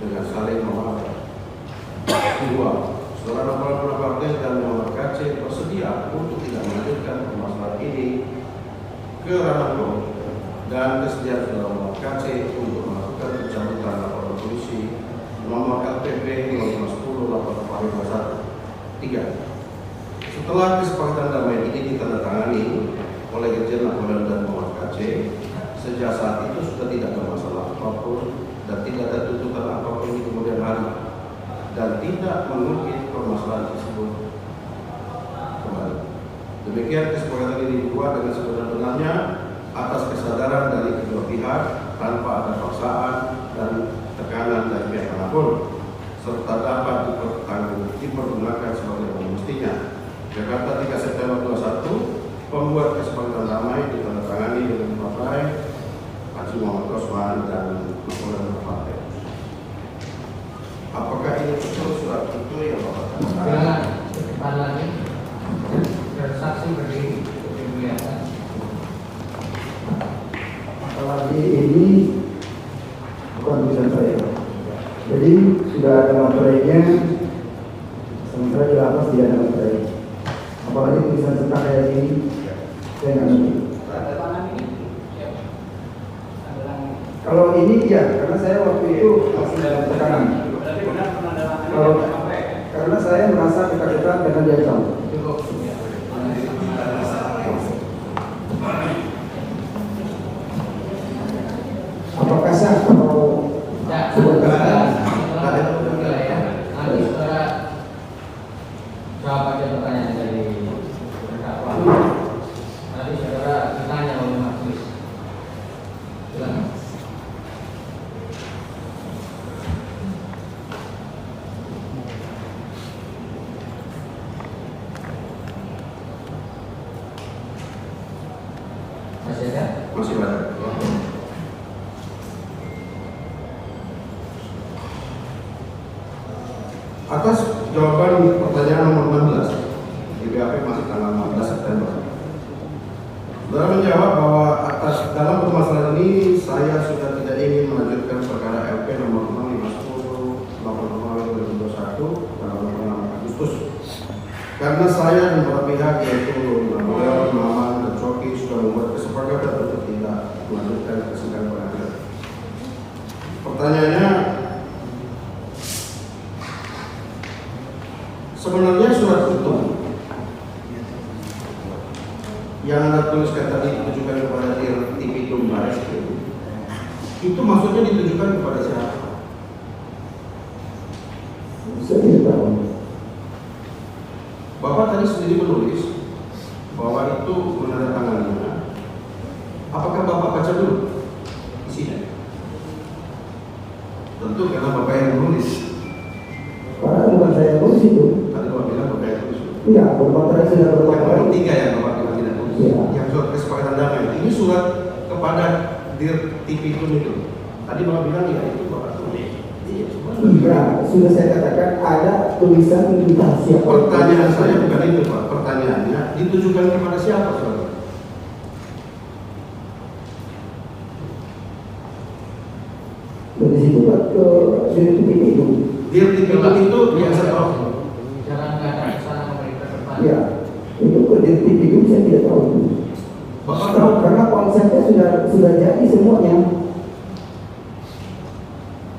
dengan saling memaafkan. Kedua, Saudara Napoleon Bonaparte dan Muhammad KC bersedia untuk tidak melanjutkan permasalahan ini ke ranah hukum dan kesediaan Saudara Muhammad KC untuk melakukan pencabutan laporan polisi nomor LPP 510 lapor kepala 3. Setelah kesepakatan damai ini ditandatangani oleh Irjen Napoleon dan Muhammad KC, sejak saat itu sudah tidak ada masalah apapun dan tidak ada tuntutan apapun di kemudian hari dan tidak mengungkit permasalahan tersebut kembali. Demikian kesepakatan ini dibuat dengan sebenar-benarnya atas kesadaran dari kedua pihak tanpa ada paksaan dan tekanan dari pihak manapun serta dapat dipergunakan sebagai mestinya. Jakarta 3 September 21, pembuat kesepakatan damai ditandatangani dengan partai Haji Muhammad Osman dan Napoleon Bonaparte. Apakah ini betul surat itu yang Bapak katakan? Silakan, cepat lagi. Saksi berdiri, dimuliakan. Apalagi ini bukan tulisan saya. Jadi sudah ada materainya, sementara di lapas tidak ada materai. Apalagi tulisan tentang kayak ini, saya nggak ngerti. Kalau ini iya, karena saya waktu itu masih dalam tekanan. Kalau karena saya merasa ketakutan dengan dia tahu. Cukup. Apakah sah kalau Ya, sebentar? setelah itu ya. Nanti saudara jawab aja pertanyaan dari terdakwa. Nanti saudara ditanya oleh majelis. Silakan. Masih ada? Masih ada. Atas jawaban pertanyaan nomor 16 di BAP masih tanggal 14 September. Saudara menjawab bahwa atas dalam permasalahan ini saya sudah tidak ingin melanjutkan perkara LP nomor 6510 lapor nomor 2021 tanggal 26 Agustus karena saya dan para pihak yaitu Napoleon, Maman, dan Coki sudah membuat kesepakatan untuk tidak melanjutkan kesidang pengadilan. Pertanyaannya, sebenarnya surat itu yang Anda tuliskan tadi ditujukan kepada Dirtipidum Barreskrim, itu maksudnya ditujukan kepada siapa? Saya tidak tahu. Bapak tadi sendiri menulis bahwa itu menandatanganinya. Apakah Bapak baca dulu isinya? Tentu karena Bapak yang menulis. Karena bukan saya tulis itu. Tadi Bapak bilang Bapak yang tulis. Iya, bermaterai sudah Yang nomor bermaterai. 3 yang Bapak bilang tidak tulis. Iya. Yang surat kesepakatan damai. Ini surat kepada Dirtipidum itu. Tadi Bapak bilang ya itu Bapak tulis. Iya, Iya, sudah saya katakan ada tulisan entah siapa. pertanyaan saya bukan itu Pak. Pertanyaannya ditujukan kepada siapa saudara? Dari situ ke Dirtipidum. Dirtipidum itu biasa tahu. Jangan menghadap ke sana memberi ke depan. Iya, itu ke Dirtipidum saya tidak tahu. Bapak tahu Karena konsepnya sudah jadi semuanya.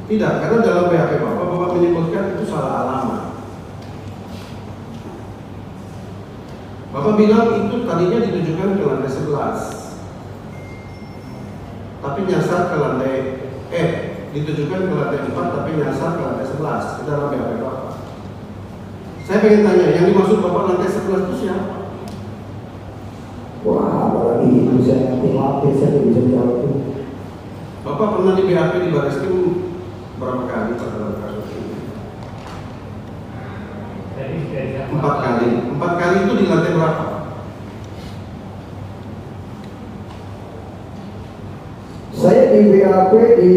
tidak? Karena dalam BAP Bapak menyebutkan itu salah alamat. Bapak bilang itu tadinya ditujukan ke lantai 11, tapi nyasar ke lantai ditujukan ke lantai 4 tapi nyasar ke lantai 11 itu dalam BAP Bapak. Saya pengen tanya, yang dimaksud Bapak lantai 11 itu siapa? Wah, apalagi itu saya ngerti lapis saya tidak bisa jawab itu. Bapak pernah di BAP di Barreskrim berapa kali Pak dalam kasus ini? Jadi dari 4 kali. 4 kali itu di lantai berapa? di BAP di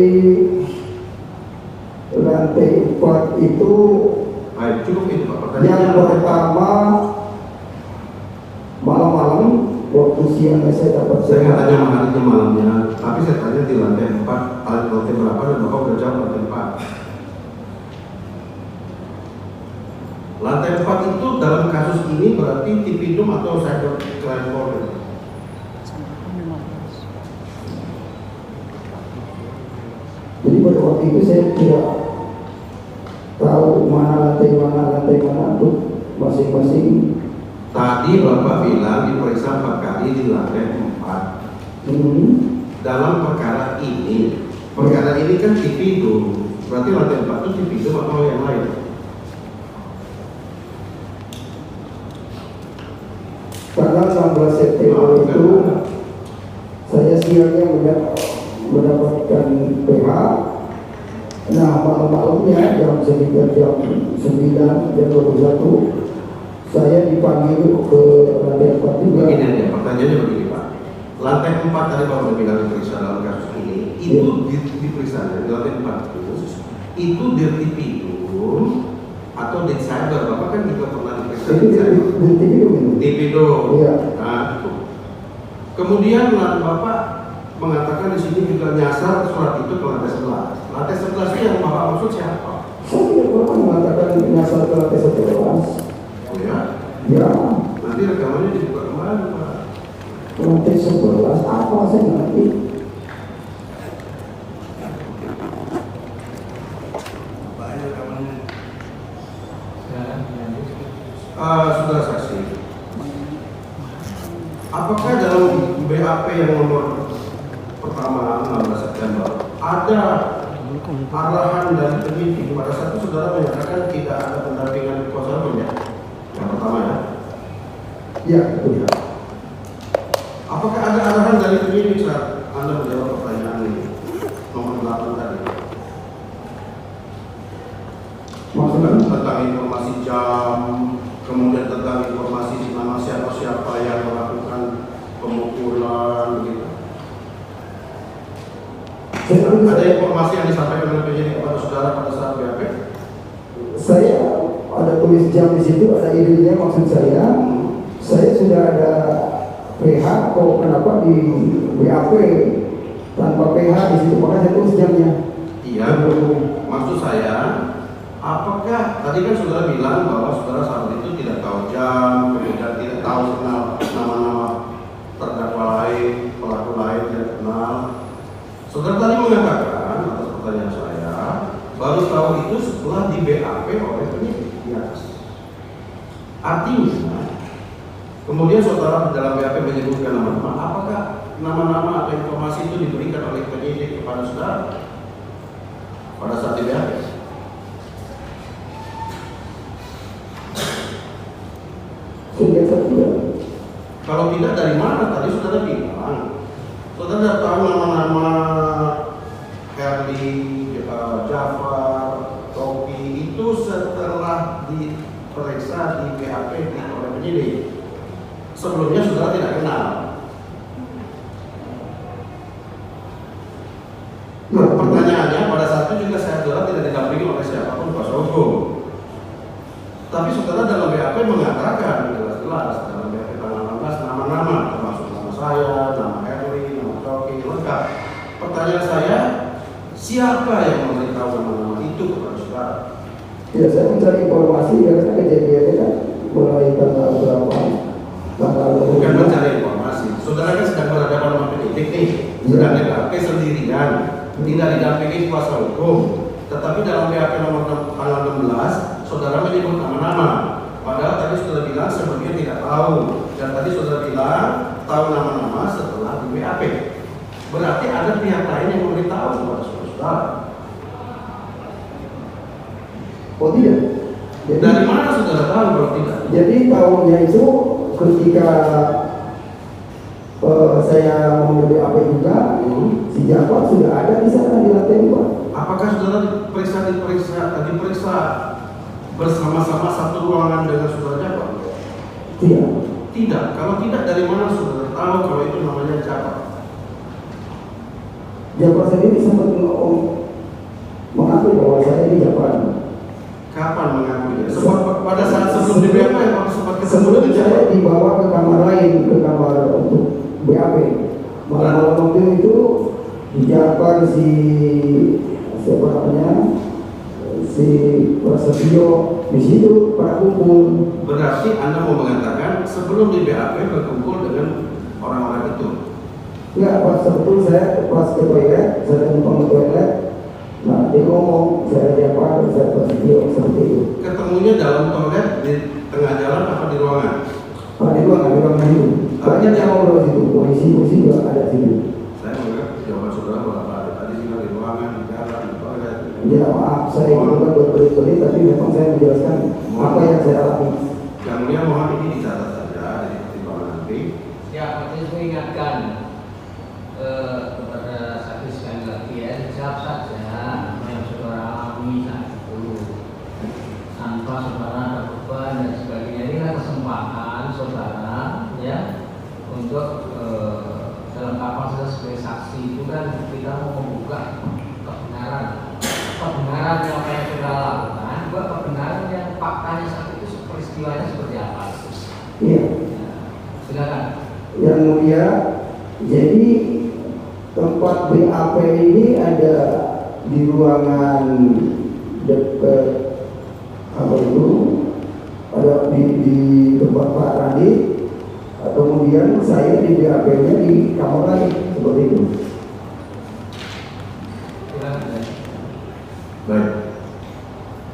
lantai 4 itu Baik, cukup itu Pak yang pertanyaannya. pertama malam-malam waktu siangnya saya dapat Saya nggak tanya harinya malamnya, tapi saya tanya di lantai 4, lantai berapa dan Bapak udah jawab lantai 4. Lantai 4 itu dalam kasus ini berarti Tipidum atau cyber crime Polri? Jadi pada waktu itu saya tidak tahu mana lantai mana tuh masing-masing. Tadi Bapak bilang diperiksa 4 kali di lantai 4. Dalam perkara ini kan Tipidum, berarti lantai 4 itu Tipidum atau yang lain? Tanggal 16 September itu saya siangnya mendapatkan PH. Nah malam-malamnya sekitar jam 9 jam 21 saya dipanggil ke lantai 4 juga. Begini aja, pertanyaannya begini Pak. Lantai 4 tadi Bapak bilang diperiksa dalam kasus ini, itu diperiksa di lantai 4 itu di Tipidum atau di cyber? Bapak kan juga pernah diperiksa di cyber. Tipidum. Iya. Nah, itu. Kemudian Bapak mengatakan di sini juga nyasar surat itu ke lantai 11. Lantai 11 itu yang Bapak maksud siapa? Saya tidak pernah mengatakan nyasar ke lantai 11. Oh ya? Ya, Nanti rekamannya dibuka kembali Pak. lantai 11 apa saya ngerti. Banyak rekamannya. Saudara saksi, apakah dalam BAP yang nomor pertama 16 September ada arahan dari penyidik pada saat itu saudara menyatakan tidak ada pendampingan kuasa hukum ya? Yang pertama ya. Ya, betul. Apakah ada arahan dari penyidik saat Anda menjawab pertanyaan ini nomor 8 tadi? Maksudnya Tentang informasi jam, kemudian tentang informasi nama siapa-siapa yang melakukan pemukulan gitu. Ada informasi yang disampaikan oleh penyidik kepada saudara pada saat BAP? saya ada tulis jam di situ, ada idenya. Maksud saya sudah ada PH kok kenapa di BAP tanpa PH di situ, makanya saya tulis jamnya. Iya. Maksud saya, apakah tadi kan saudara bilang bahwa saudara saat itu tidak tahu jam, kemudian tidak tahu kenal nama-nama terdakwa lain, pelaku lain tidak kenal. Saudara tadi mengatakan atas pertanyaan saya, baru tahu itu setelah di BAP oleh penyidik di atas. Artinya, kemudian saudara dalam BAP menyebutkan nama-nama, apakah nama-nama atau informasi itu diberikan oleh penyidik kepada saudara pada saat di BAP? Kalau tidak, dari mana? Tadi saudara bilang saudara tahu nama-nama Herli, Jafar, Topi itu setelah diperiksa di BAP oleh penyidik. Sebelumnya saudara tidak kenal. Nah, pertanyaannya pada saat itu juga saudara tidak didampingi oleh siapapun kuasa hukum. Tapi saudara dalam BAP mengatakan jelas-jelas dalam BAP tanggal 16 nama-nama, termasuk nama saya, nama Herli, nama Toki, lengkap. Pertanyaan saya, siapa yang memberitahu nama-nama itu kepada saudara? Ya, saya mencari informasi karena kejadiannya kan mulai tanggal berapa? Bukan mencari informasi. Saudara kan sedang berhadapan sama penyidik nih, sedang di BAP sendirian, tidak didampingi kuasa hukum. Tetapi dalam BAP nomor tanggal 16, saudara menyebut nama-nama. Padahal tadi saudara bilang sebagian tidak tahu, dan tadi saudara bilang tahu nama-nama setelah di BAP. Berarti ada pihak lain yang memberitahu kepada saudara. Oh tidak. Jadi, Dari mana saudara tahu kalau tidak? jadi tahunnya itu ketika saya mau di BAP juga, si Jafar sudah ada di sana di lantai 2. Apakah saudara diperiksa bersama-sama satu ruangan dengan saudara Jafar? Tidak. Tidak. Kalau tidak, dari mana saudara tahu kalau itu namanya Jafar? Japar sendiri sempat mengakui bahwa saya di Japar. Kapan mengakuinya? Pada saat sebelum di BAP apa sempat ketemu Sebelum dengan saya Japar? dibawa ke kamar lain, ke kamar untuk BAP. Malam-malam waktu itu di Japar si siapa namanya, si Prasetyo di situ pada kumpul. Berarti Anda mau mengatakan sebelum di BAP berkumpul dengan orang-orang itu? Enggak, pas sebetulnya saya pas ke toilet, saya numpang ke toilet. Nah, dia ngomong, saya Japar, saya Prasetyo, seperti itu. Ketemunya dalam toilet di tengah jalan apa di ruangan? Nah, di ruangan itu. Banyak yang ngobrol situ, polisi juga ada situ. Saya menganggap jawaban saudara bahwa tadi bilang di ruangan, di jalan, di toilet. Ya maaf, saya bukan berbelit-belit, tapi memang saya menjelaskan apa yang saya alami. Yang mulia mohon ini dicatat saja dari pertimbangan nanti. Ya, majelis mengingatkan kepada saksi sekali lagi ya, jawab saja apa yang saudara alami saat itu, tanpa saudara ada beban dan sebagainya. Inilah kesempatan saudara ya untuk dalam kapasitas sebagai saksi itu kan kita mau membuka kebenaran yang apa yang saudara lakukan, juga kebenaran yang faktanya saat itu peristiwanya seperti apa. Iya. Ya, silakan. Yang mulia, jadi tempat BAP ini ada di ruangan dekat apa itu, ada di tempat Pak Radit. Kemudian saya di BAP-nya di kamar lain seperti itu. Silakan. Baik.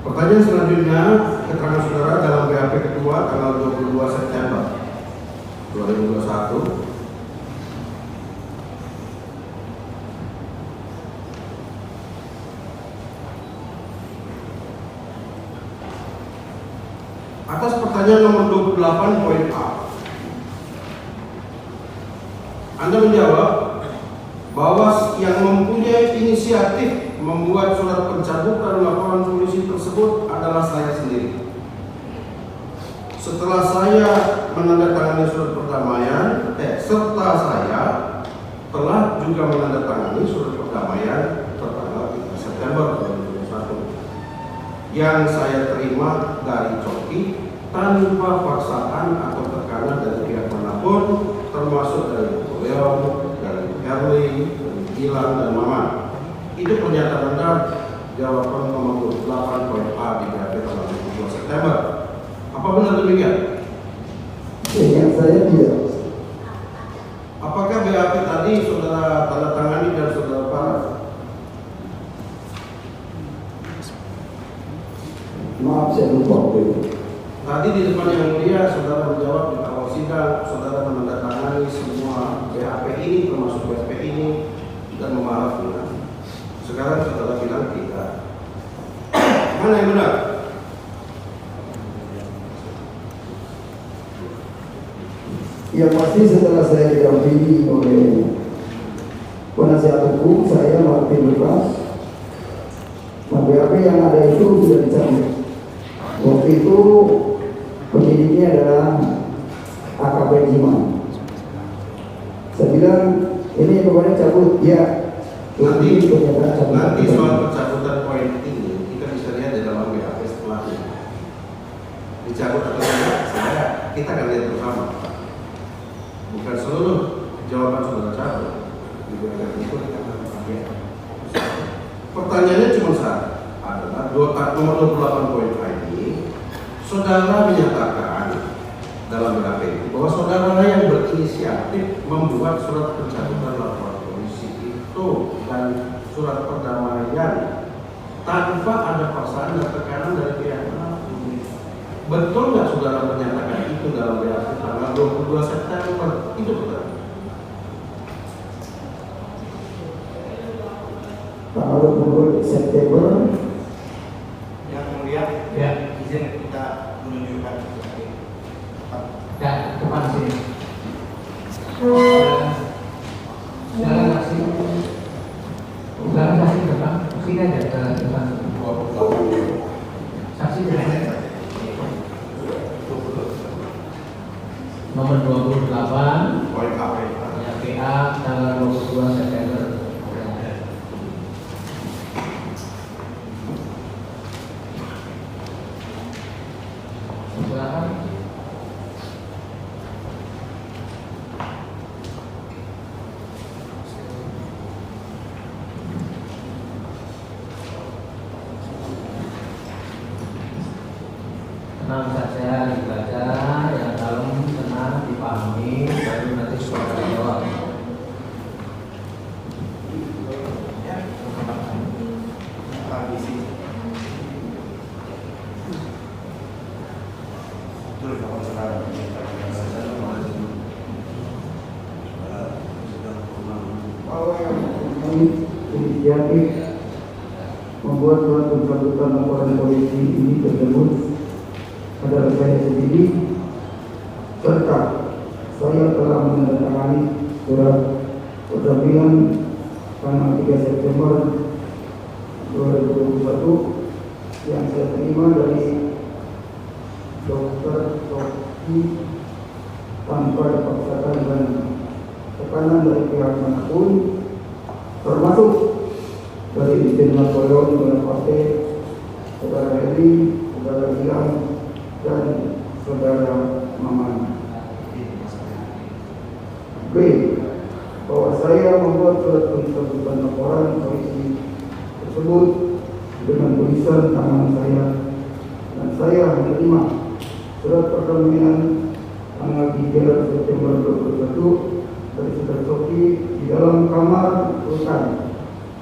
Pertanyaan selanjutnya, keterangan saudara dalam BAP kedua tanggal 22 September 2021. Atas pertanyaan nomor 28 poin A, Anda menjawab bahwa yang mempunyai inisiatif membuat surat pencabutan laporan polisi tersebut adalah saya sendiri. Setelah saya menandatangani surat perdamaian, serta saya telah juga menandatangani surat perdamaian tertanggal 3 September 2021 yang saya terima dari Coki tanpa paksaan atau tekanan dari pihak manapun, termasuk dari Leon, dari Herli, dari Gilang dan Maman. Itu pernyataan Anda jawaban nomor 28 poin A di BAP tanggal 22 September. Apa benar demikian? Yang saya tidak. Apakah BAP tadi saudara tanda tangani dan saudara paraf? Maaf, saya lupa waktu itu. Tadi di depan yang mulia saudara menjawab di awal sidang, saudara menandatangani semua BAP ini termasuk BAP ini dan memaafkan. Sekarang saudara bilang tidak. Mana yang benar? Yang pasti setelah saya didampingi oleh penasihat hukum saya Martin Lukas, BAP yang ada itu sudah dicabut. Waktu itu penyidiknya adalah AKP Jiman. Saya bilang ini pokoknya cabut ya. Nanti pernyataan cabut. soal pencabutan poin ini kita bisa lihat di dalam BAP setelahnya. Dicabut atau tidak, kita akan lihat bersama. Bukan seluruh jawaban saudara cabut. Juga ada itu kita akan lihat. Pertanyaannya cuma satu, adalah nomor 28 poin A ini, saudara menyatakan dalam BAP itu bahwa saudara yang berinisiatif membuat surat pencabutan laporan polisi itu dan surat perdamaian tanpa ada paksaan dan tekanan dari pihak manapun. Betul nggak saudara menyatakan itu dalam BAP tanggal 22 September? Itu betul. Tanggal 20 September. Yang mulia, Ya. izin kita menunjukkan Ya, depan sini. Silakan saksi. Silakan saksi depan. Sini aja ke depan. Saksi depan. Nomor 28 Poin A. ya PA tanggal 22 September. tenang saja dibaca, yang dalam tenang dipahami, baru nanti saudara jawab. Betul, kawan saudara. Bahwa yang inisiatif membuat surat pencabutan laporan polisi ini tersebut adalah saya sendiri, serta saya telah menandatangani surat pendampingan tanggal 3 September 2021 yang saya terima dari Dr. Sofi tanpa dipaksakan dan tekanan dari pihak manapun, termasuk dari Dirjen Napoleon, Saudara Partai, Saudara Heri, Saudara Gilang, dan Saudara Maman. B. Bahwa saya membuat surat pencabutan laporan polisi tersebut dengan tulisan tangan saya, dan saya menerima surat perdampingan tanggal 3 September 2021 dari Saudara Sofi di dalam kamar rutan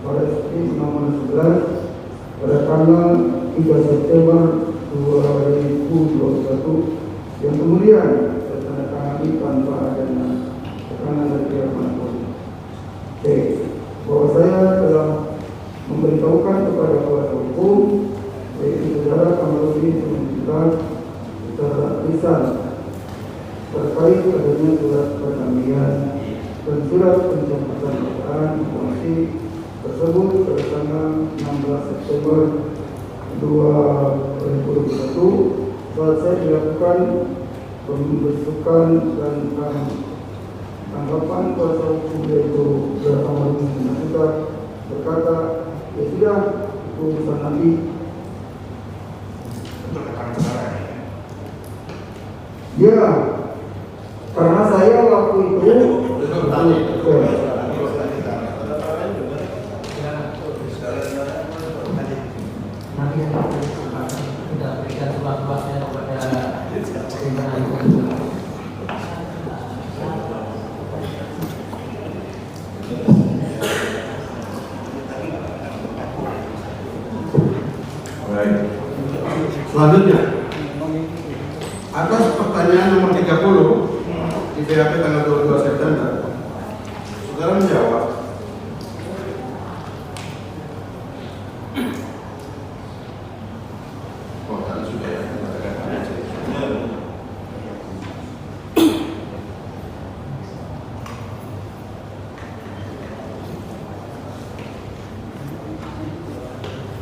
Barreskrim nomor 11 pada tanggal 3 September 2021 yang kemudian saya tandatangani tanpa adanya tekanan dari pihak manapun. C. Bahwa saya telah memberitahukan kepada kuasa hukum yaitu Saudara Kamarudin Simanjuntak secara lisan terkait adanya surat perdamaian dan surat pencabutan laporan polisi tersebut pada tanggal 16 September 2021 saat saya dilakukan pembesukan dan tanggapan kuasa hukum yaitu Saudara Kamarudin Simanjuntak berkata, ya sudah, itu urusan nanti. Betul keterangan saudara ini. Ya, karena saya waktu itu Nanti kita berikan seluas-luasnya kepada pimpinan itu. Baik. Selanjutnya, atas pertanyaan nomor 30 di BAP tanggal 22 September, saudara menjawab. Oh, tadi sudah ya.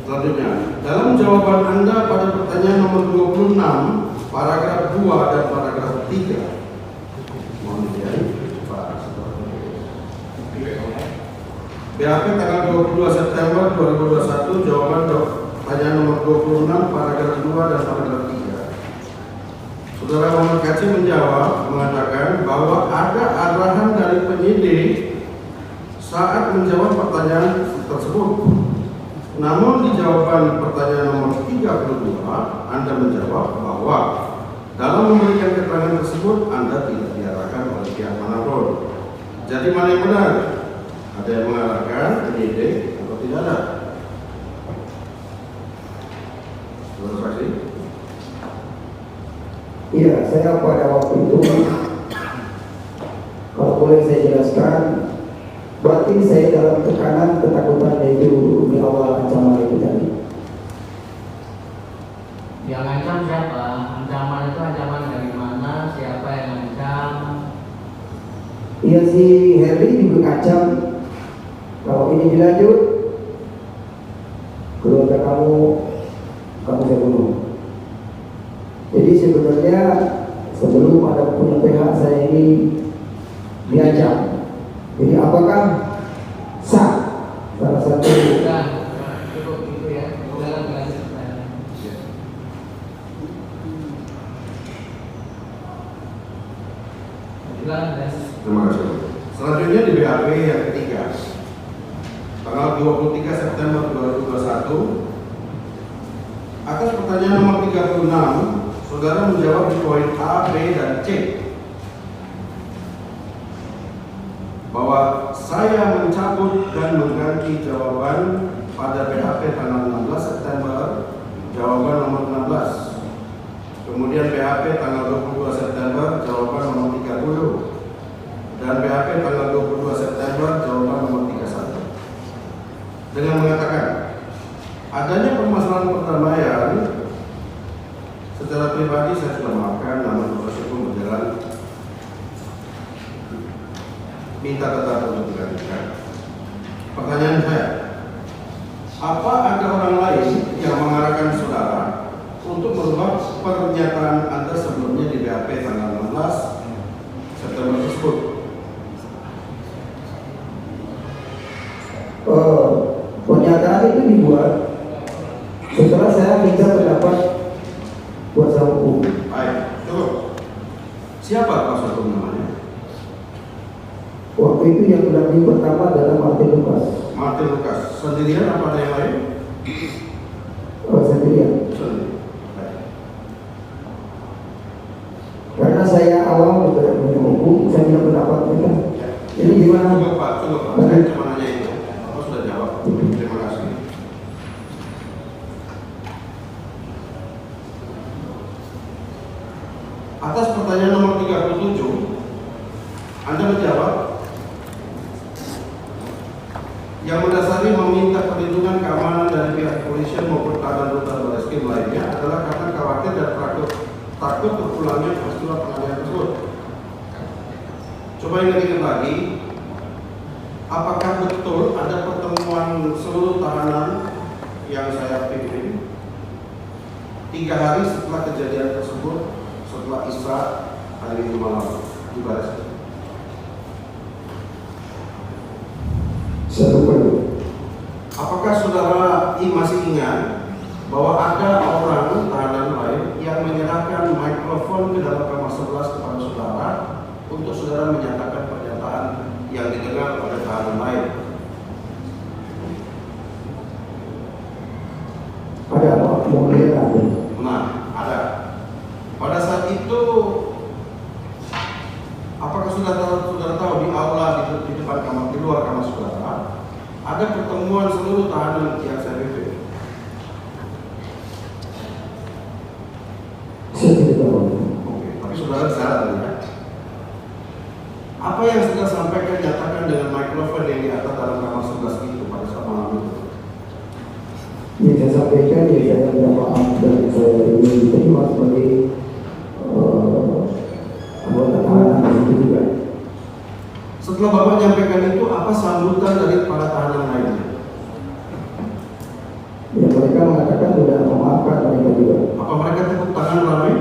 Selanjutnya, dalam jawaban Anda pada pertanyaan nomor 26, paragraf 2 dan paragraf 3, mohon dilihat, Pak. BAP tanggal 22 September 2021, jawaban pertanyaan nomor 26, paragraf 2 dan paragraf 3. Saudara Muhammad Kaci menjawab, mengatakan bahwa ada arahan dari penyidik saat menjawab pertanyaan tersebut. Namun di jawaban pertanyaan nomor 32, Anda menjawab bahwa dalam memberikan keterangan tersebut Anda tidak diarahkan oleh pihak manapun. Jadi mana yang benar? Ada yang mengarahkan penyidik atau tidak ada? Saudara saksi? iya, saya pada waktu itu, kalau boleh saya jelaskan, berarti saya dalam tekanan ketakutan yaitu di awal ancaman itu tadi. Yang ancam siapa? Ancaman itu ancaman dari mana? Siapa yang ancam? Iya, si Heri juga ngacam, kalau ini dilanjut, keluarga kamu saya bunuh. Jadi sebenarnya sebelum ada punya pihak saya ini diancam. Jadi apakah sah salah satu? Sudah, cukup itu ya. Jalan lanjut. Terima kasih. Selanjutnya di BAP yang ketiga, tanggal 23 September 2021, atas pertanyaan nomor 36, Saudara menjawab di poin A, B, dan C bahwa saya mencabut dan mengganti jawaban pada BAP tanggal 16 September, jawaban nomor 16. Kemudian BAP tanggal 22 September, jawaban nomor 30. Dan BAP tanggal 22 September, jawaban nomor 31. Dengan mengatakan adanya permasalahan perdamaian, secara pribadi saya sudah maafkan, namun proses pun berjalan. Minta tetap untuk dilanjutkan. Pertanyaan saya, apa ada orang lain yang mengarahkan saudara untuk merubah pernyataan Anda sebelumnya di BAP tanggal 16 September tersebut? Pernyataan itu dibuat setelah saya minta pendapat kuasa hukum. Baik, cukup. Siapa kuasa hukum namanya? Waktu itu yang pendamping pertama adalah Martin Lucas. Martin Lucas. Sendirian apa ada yang lain? Sendirian. Sendirian. Baik. Karena saya awam tidak punya hukum, saya minta pendapat mereka. Ini gimana? Cukup Pak, cukup Pak. Saya cuma nanya itu. Bapak sudah jawab. Terima kasih. Atas pertanyaan nomor 37, Anda menjawab yang mendasari meminta perlindungan keamanan dari pihak kepolisian maupun tahanan rutan Barreskrim lainnya adalah karena khawatir dan takut terulangnya peristiwa penganiayaan tersebut. Coba ingat-ingat lagi, apakah betul ada pertemuan seluruh tahanan yang saya pimpin 3 hari setelah kejadian tersebut, setelah Isra hari Minggu malam di Barreskrim? Saya lupa itu. Apakah saudara masih ingat bahwa ada orang tahanan lain yang menyerahkan mikrofon ke dalam kamar 11 kepada saudara untuk saudara menyatakan pernyataan yang didengar oleh tahanan lain? Ada apa? Mau lihat ada. Nah, ada. Pada saat itu, apakah saudara tahu di aula di depan kamar, di luar kamar saudara, ada pertemuan seluruh tahanan yang saya pimpin? Saya tidak tahu. Oke, tapi saudara salah ya. Apa yang saudara sampaikan nyatakan dengan mikrofon yang di atas dalam kamar 11 itu pada saat malam itu? Yang saya sampaikan, ya saya minta maaf dan saya ingin diterima sebagai anggota tahanan itu juga. Setelah Bapak menyampaikan itu, apa sambutan dari para tahanan lainnya? Ya mereka mengatakan sudah memaafkan mereka juga. Apa mereka tepuk tangan ramai?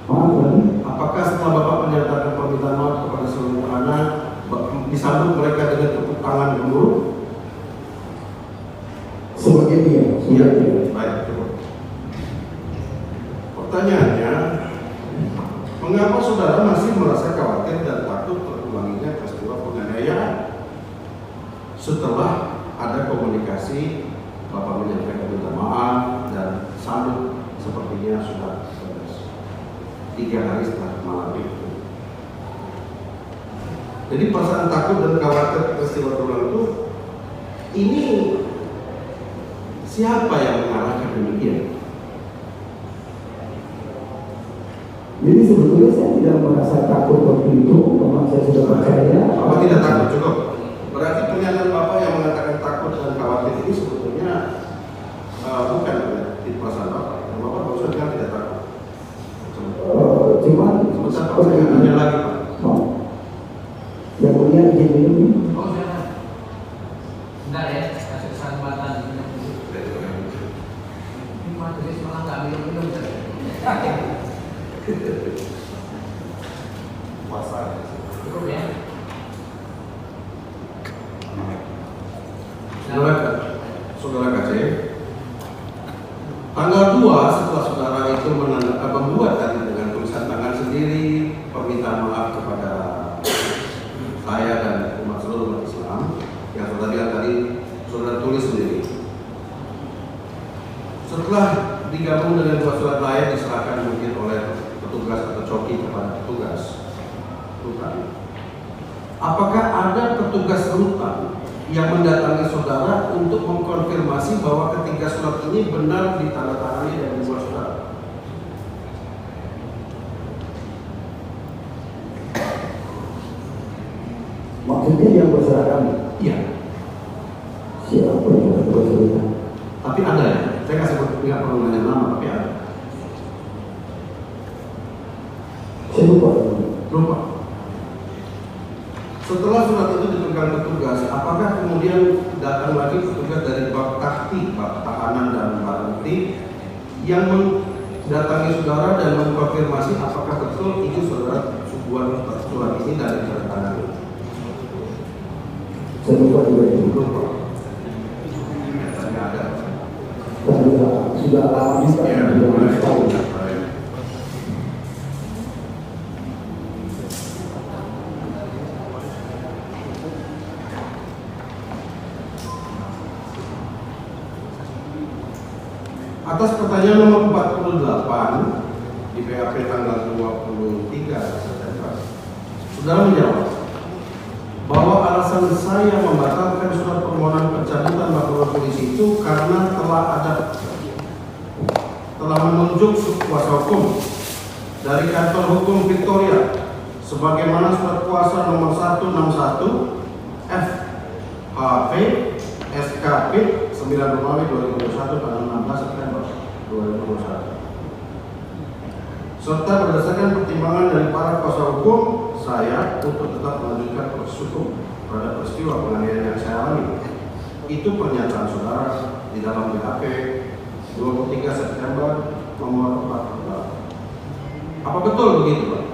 Maafkan. Apakah setelah Bapak menyatakan permintaan maaf kepada seluruh tahanan, disambut mereka dengan tepuk tangan gemuruh? Sebagai dia. Iya, baik, cukup. Pertanyaannya, mengapa saudara masih merasa khawatir dan takut terulanginya peristiwa penganiayaan? Setelah ada komunikasi, Bapak menyampaikan minta maaf dan sambut sepertinya sudah beres 3 hari setelah malam itu. Jadi perasaan takut dan khawatir peristiwa terulang itu, ini siapa yang mengarahkan demikian? Jadi sebetulnya saya tidak merasa takut waktu itu, memang saya sudah percaya. Bapak tidak takut, cukup. Berarti pernyataan Bapak yang mengatakan takut dan khawatir ini sebetulnya bukan di perasaan Bapak. Bapak maksudnya tidak takut. Cuman Sebentar Pak, saya tanya lagi Pak. Yang punya izin minum ini. Oh, jangan. Bentar ya, kasih kesempatan. Ini majelis malah nggak minum-minum. Puasa. Cukup ya. Saudara Kasih, tanggal 2 setelah saudara itu membuat tadi dengan tulisan tangan sendiri permintaan maaf kepada saya dan seluruh umat Islam yang saudara lihat tadi, saudara tulis sendiri. Setelah digabung dengan 2 surat lain petugas rutan yang mendatangi saudara untuk mengkonfirmasi bahwa ketiga surat ini benar ditandatangani dan dibuat saudara. Maksudnya yang berserah kami. Iya. Siapa yang berserah? Tapi ada ya. Saya nggak perlu nanya nama, tapi ada. Saya lupa. Lupa. Setelah surat itu dipegang petugas, apakah kemudian datang lagi petugas dari bab tahti, bab tahanan dan barang bukti yang mendatangi saudara dan mengkonfirmasi apakah betul ini saudara sebuah surat ini dari tangan? Saya lupa juga itu. Lupa. Tidak ada. Sudah lama juga. Ya, Sudah tahu. Atas pertanyaan nomor 48 di BAP tanggal 23 September, saudara menjawab bahwa alasan saya membatalkan surat permohonan pencabutan laporan polisi itu karena telah menunjuk kuasa hukum dari kantor hukum Victoria sebagaimana surat kuasa nomor 161 FHP SKP 9 Romawi 2021 tanggal 16 September 2021. Serta berdasarkan pertimbangan dari para kuasa hukum saya untuk tetap melanjutkan proses hukum pada peristiwa penganiayaan yang saya alami. Itu pernyataan saudara di dalam BAP 23 September nomor 48. Apa betul begitu, Pak?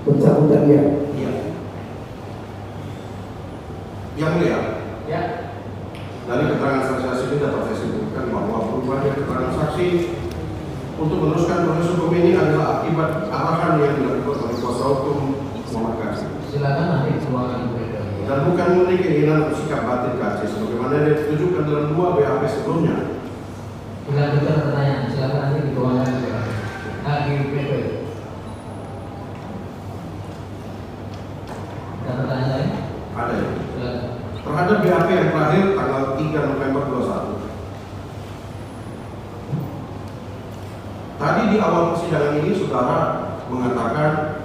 Pencabutan ya. Iya. Yang mulia. Ya. Dari keterangan saksi ini dapat saya simpulkan bahwa perubahan keterangan saksi untuk meneruskan proses hukum ini adalah akibat arahan yang dilakukan oleh kuasa hukum Muhammad Kasih. Silakan nanti keluarkan Dan bukan murni keinginan atau sikap batin Kasih, sebagaimana yang ditujukan dalam 2 BAP sebelumnya. Dilanjutkan pertanyaan, silakan nanti dikeluarkan di PP. Ada pertanyaan lain? Ada ya. Silakan. Terhadap BAP yang terakhir tanggal 3 November 21. Tadi di awal persidangan ini saudara mengatakan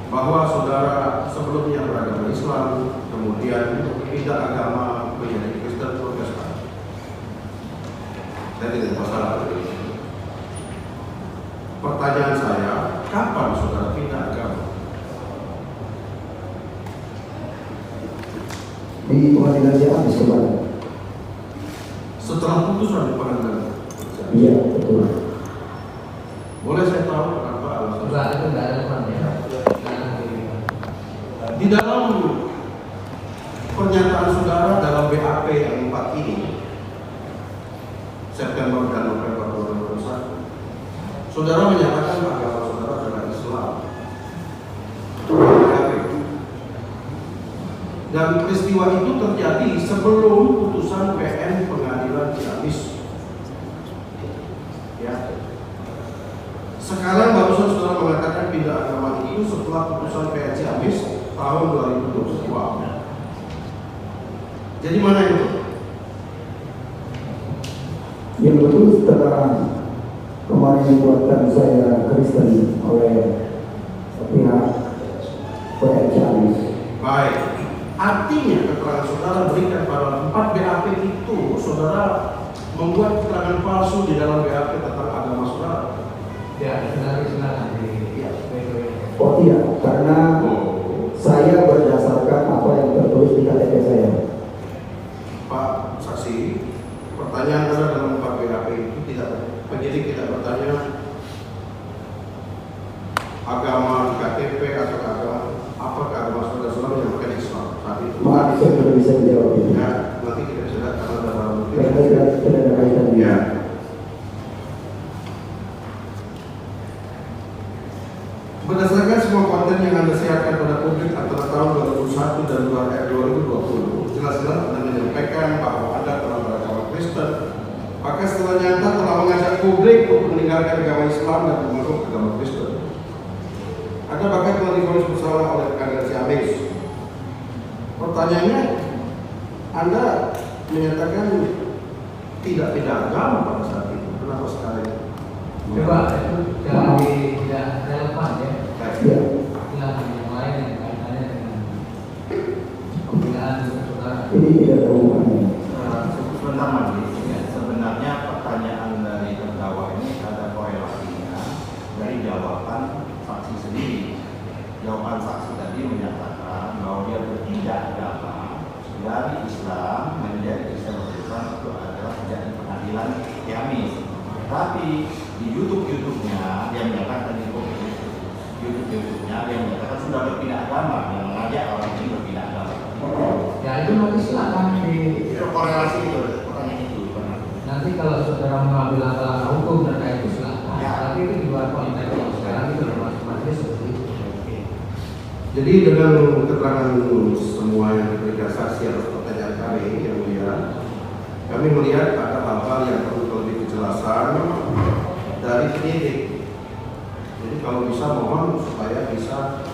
bahwa saudara sebelumnya beragama Islam, kemudian pindah agama menjadi Kristen Protestan. Saya tidak masalah. Pertanyaan saya, kapan saudara pindah agama? Di pengadilan Ciamis kemarin. Setelah putusan di pengadilan. Iya, betul. Boleh saya tahu kenapa alasan? Enggak, itu enggak ada ya. Di dalam pernyataan saudara dalam BAP yang 4 ini, September dan November 2021, saudara menyatakan agama saudara adalah Islam. Dan peristiwa itu terjadi sebelum putusan PN Pengadilan Ciamis. Ya. Sekarang barusan saudara mengatakan pindah agama itu setelah putusan PN Ciamis tahun 2022. Jadi mana itu? Yang betul setelah kemarin dibuatkan saya Kristen oleh pihak PN Ciamis. Baik. Artinya keterangan saudara berikan pada 4 BAP itu saudara membuat keterangan palsu di dalam BAP tentang agama saudara. Ya, silakan di PP. Oh tidak, karena saya berdasarkan apa yang tertulis di KTP saya. Pak saksi, pertanyaan saudara dalam 4 BAP itu penyidik tidak bertanya agama di KTP atau apakah agama saudara yang bukan Islam. Maaf, saya tidak bisa menjawab itu. Ya, nanti kita bisa lihat karena ada barang bukti. Karena tidak ada kaitannya. Ya. Berdasarkan semua konten yang Anda siarkan pada publik antara tahun 2001 dan 2020, jelas-jelas Anda menyampaikan bahwa Anda telah beragama Kristen, maka apakah setelah nyata telah mengajak publik untuk meninggalkan agama Islam dan memeluk agama Kristen? Ada bahkan telah divonis bersalah oleh pengadilan Ciamis. Pertanyaannya, Anda menyatakan tidak beda agama pada saat itu. Kenapa sekali? Coba itu jangan tidak relevan ya. Ya. Silakan yang lain yang kaitannya dengan pembelaan saudara. Ini tidak ada hubungannya. Sebentar Majelis, sebenarnya pertanyaan dari terdakwa ini ada korelasinya dari jawaban saksi sendiri. Jawaban saksi tadi menyatakan bahwa dia berpindah agama dari Islam menjadi Islam itu adalah sejak di pengadilan Ciamis. Tapi di YouTube-nya dia menyatakan YouTube-nya dia menyatakan sudah berpindah agama dan mengajak orang ini berpindah agama. Ya itu nanti silakan di Korelasi itu, pertanyaan itu. nanti kalau saudara mengambil langkah hukum terkait itu silakan. Ya. Tapi itu di luar konteks yang sekarang itu masih seperti itu. Jadi dengan keterangan semua yang diberikan saksi atas pertanyaan kami yang mulia, kami melihat ada hal-hal yang perlu lebih kejelasan dari penyidik. Jadi kalau bisa mohon supaya bisa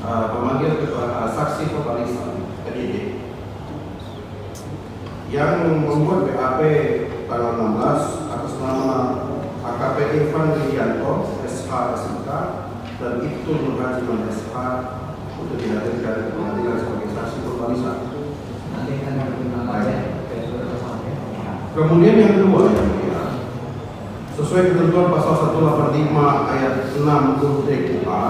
memanggil saksi pembalisan penyidik yang membuat BAP tanggal 16 atas nama AKP Irfan Widianto SH SMK dan Ibtu Nur Hajiman SH untuk dihadirkan ke pengadilan sebagai saksi pembalisan. Nanti akan berkenaan aja ke saudara sampai. Kemudian yang kedua yang mulia, sesuai ketentuan pasal 185 ayat 6 huruf D KUA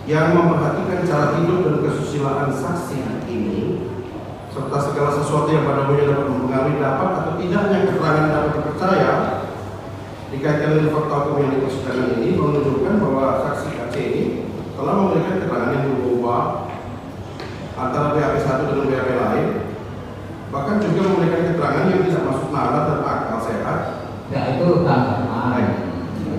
yang memperhatikan cara hidup dan kesusilaan saksi ini serta segala sesuatu yang pada umumnya dapat mempengaruhi dapat atau tidaknya keterangan dapat dipercaya dikaitkan dengan fakta hukum yang di persidangan ini menunjukkan bahwa saksi KC ini telah memberikan keterangan yang berubah antara BAP 1 dengan BAP lain, bahkan juga memberikan keterangan yang tidak masuk nalar dan akal sehat. Ya itu tanggapan.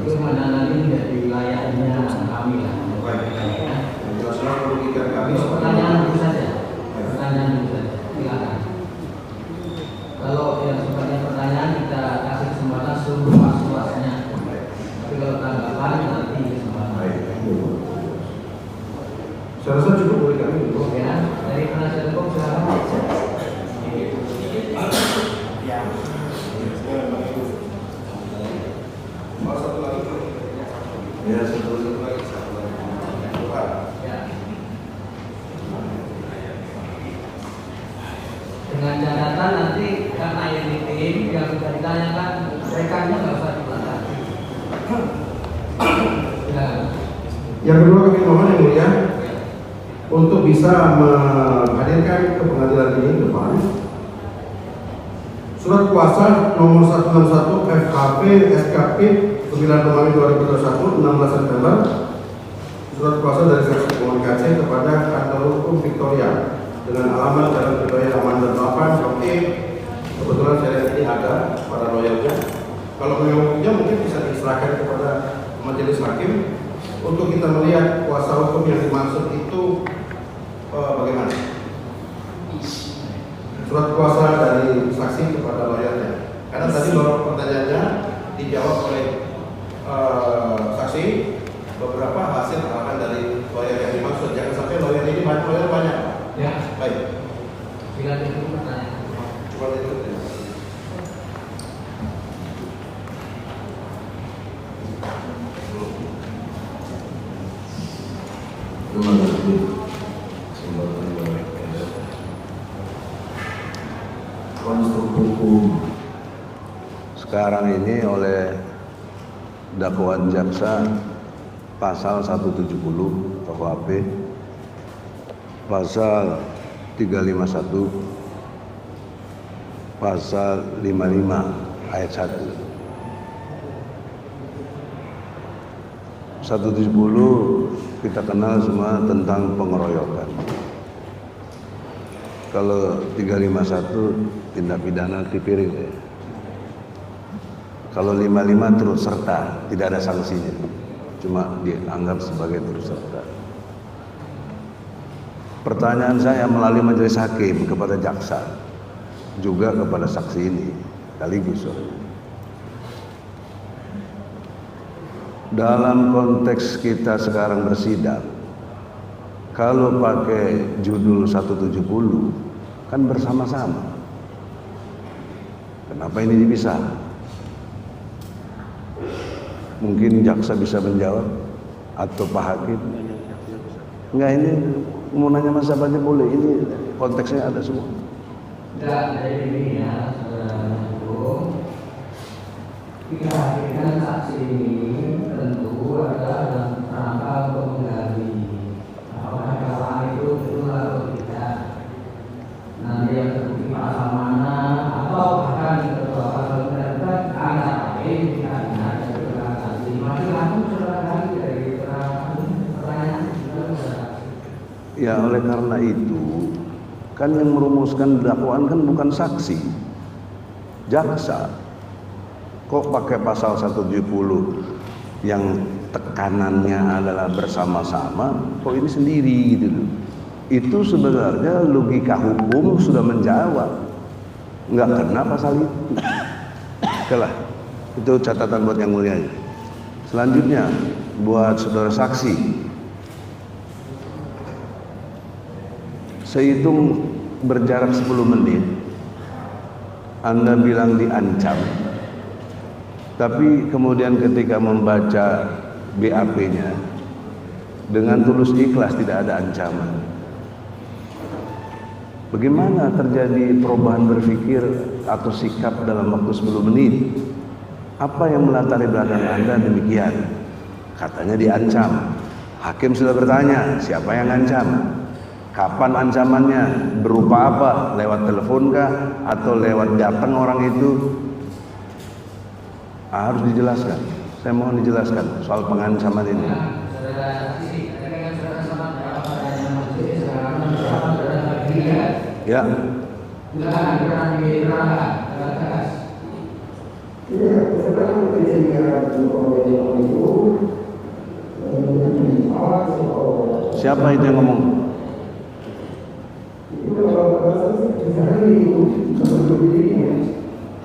Itu mana nanti menjadi wilayahnya kami lah. Yang jelasnya merugikan kami. Pertanyaan dulu saja. Pertanyaan dulu saja. Silakan. Kalau yang sifatnya pertanyaan kita kasih kesempatan seluas-luasnya. Tapi kalau tanggapan nanti kesempatan. Saya rasa cukup bagi kami untuk Ya, dari penasihat hukum silakan. Ya. satu lagi. Ya, satu lagi. Ya. Dengan catatan nanti karena yang tim yang sudah ditanyakan rekannya nggak usah dibahas. Ya. Yang kedua kami mohon yang mulia untuk bisa menghadirkan ke pengadilan ini depan surat kuasa nomor 161 FKP SKP 9 Romawi 2021 16 September surat kuasa dari saksi komunikasi kepada kantor hukum Victoria dengan alamat Jalan Victoria Amanda 8 Blok E. Kebetulan saya ini ada pada lawyernya. Kalau memang mungkin bisa diserahkan kepada majelis hakim untuk kita melihat kuasa hukum yang dimaksud itu bagaimana. Surat kuasa dari saksi kepada lawyernya. Karena tadi beberapa pertanyaannya dijawab oleh saksi, beberapa hasil arahan dari lawyer yang dimaksud. Jangan sampai lawyer ini banyak. Ya. Baik. Silakan itu pertanyaan. Cuma itu. Terima kasih. Konstruk hukum Sekarang ini oleh dakwaan jaksa pasal 170 KUHP, pasal 351, pasal 55 ayat 1. 170 kita kenal semua tentang pengeroyokan. Kalau 351 tindak pidana tipiring. Kalau 55 turut serta, tidak ada sanksinya. Cuma dianggap sebagai turut serta. Pertanyaan saya melalui majelis hakim kepada jaksa, juga kepada saksi ini. sekaligus. Dalam konteks kita sekarang bersidang, kalau pakai judul 170 kan bersama-sama. Kenapa ini dipisah? Mungkin jaksa bisa menjawab atau Pak Hakim. Enggak, ini mau nanya Mas siapa aja boleh. Ini konteksnya ada semua. Tidak, dari ini ya, saudara hukum. Kehadiran saksi ini tentu adalah dalam rangka untuk menggali apakah kesalahan itu betul atau tidak. Nanti yang terbukti pasal mana atau bahkan pasal terdapat ada lain karena ada saksi. Masih langsung saudara gali dari pertanyaan. Ya, oleh karena itu kan yang merumuskan dakwaan kan bukan saksi, jaksa. Kok pakai pasal 170 yang tekanannya adalah bersama-sama, kok ini sendiri gitu loh. Itu sebenarnya logika hukum sudah menjawab, nggak kena pasal itu. Oke lah, itu catatan buat yang mulia. Selanjutnya buat saudara saksi, saya hitung berjarak 10 menit. Anda bilang diancam, tapi kemudian ketika membaca BAP-nya dengan tulus ikhlas tidak ada ancaman. Bagaimana terjadi perubahan berpikir atau sikap dalam waktu 10 menit? Apa yang melatari belakang Anda demikian? Katanya diancam. Hakim sudah bertanya, siapa yang ancam? Kapan ancamannya? Berupa apa? Lewat telepon kah? Atau lewat datang orang itu? Harus dijelaskan. Saya mohon dijelaskan soal pengancaman ini. Ya. Siapa itu yang ngomong?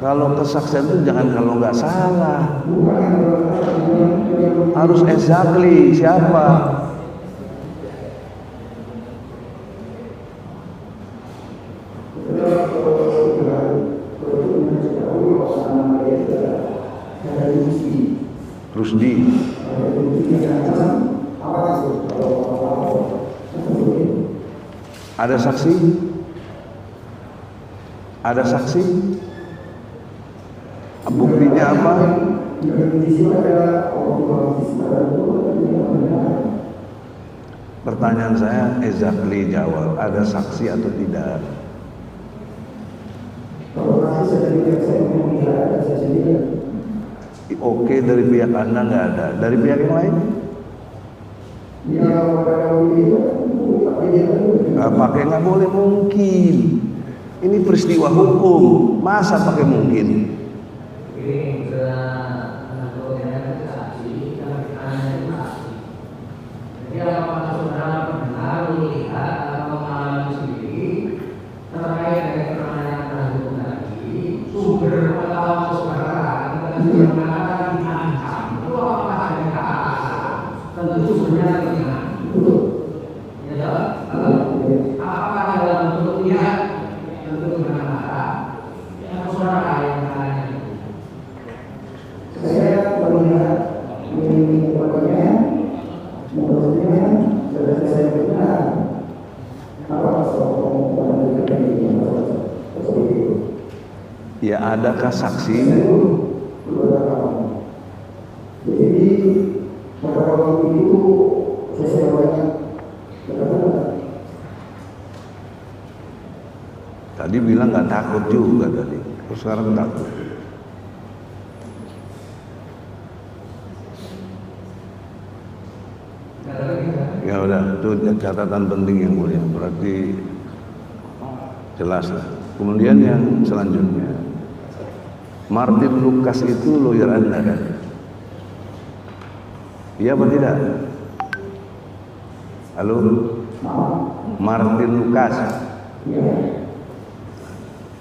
Kalau kesaksian itu jangan kalau nggak salah, harus exactly siapa. Rusdi. Ada saksi? Ada saksi? Buktinya apa? Pertanyaan saya exactly jawab, ada saksi atau tidak? Oke, dari pihak Anda nggak ada, dari pihak yang lain? Pakai nggak boleh mungkin. Ini peristiwa hukum, masa pakai mungkin? Ini saksi, jadi apakah saudara benar melihat atau mengalami sendiri terkait dengan keterangan hukum tadi, sumber pengetahuan saudara yang mengatakan diancam itu apakah ada kealasan? Tentu sumbernya tidak. Ya, apakah dalam bentuknya tentu benar-benar yang saudara yang menanya itu. Saya melihat ini pokoknya menurutnya sudah saya benar. Apa soal seperti itu? Ya, adakah saksi? Jadi pada waktu itu saya banyak Tadi bilang nggak takut juga tadi, terus sekarang takut. Ya udah, itu catatan penting yang mulia, berarti jelas lah. Kemudian yang selanjutnya, Martin Lucas itu lawyer Anda kan? Iya apa tidak? Halo? Martin Lucas.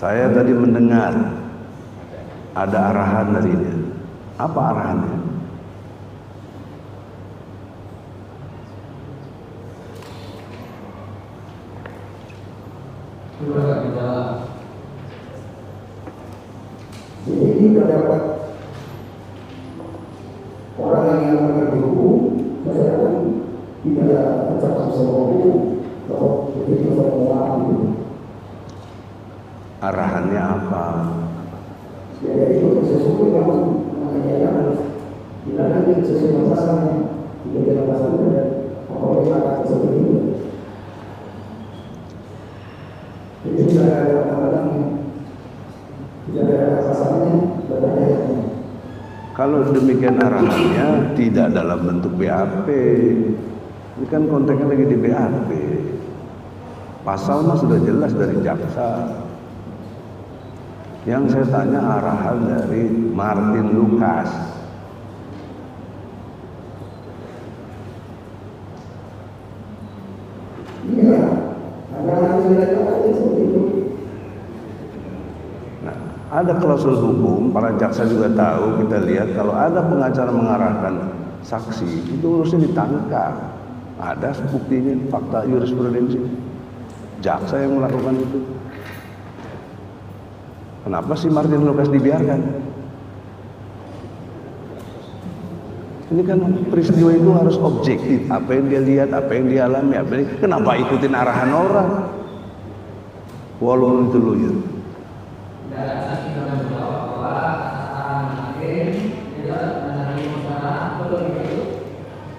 Saya tadi mendengar ada arahan dari dia. Apa arahannya? Jadi terdapat orang yang mengerti hukum, saya kan tidak cakap sama hukum, kalau begitu semua gitu. Arahannya apa? Ya itu sesuatu yang mengenai harus dilalui sesuai masalahnya, tidak ada masalah dan orang yang akan seperti itu. Jadi tidak ada orang-orang yang tidak ada masalahnya, berbahayanya. Kalau demikian arahannya tidak dalam bentuk BAP. Ini kan konteksnya lagi di BAP. Pasalnya sudah jelas dari jaksa. Yang saya tanya arahan dari Martin Lucas. Iya, ada seperti itu. Nah, ada klausul hukum, para jaksa juga tahu, kita lihat kalau ada pengacara mengarahkan saksi, itu harusnya ditangkap. Ada buktinya, fakta jurisprudensi. Jaksa yang melakukan itu. Kenapa si Martin Lucas dibiarkan? Ini kan peristiwa itu harus objektif. Apa yang dia lihat, apa yang dia alami, kenapa ikutin arahan orang? Walaupun itu lawyer.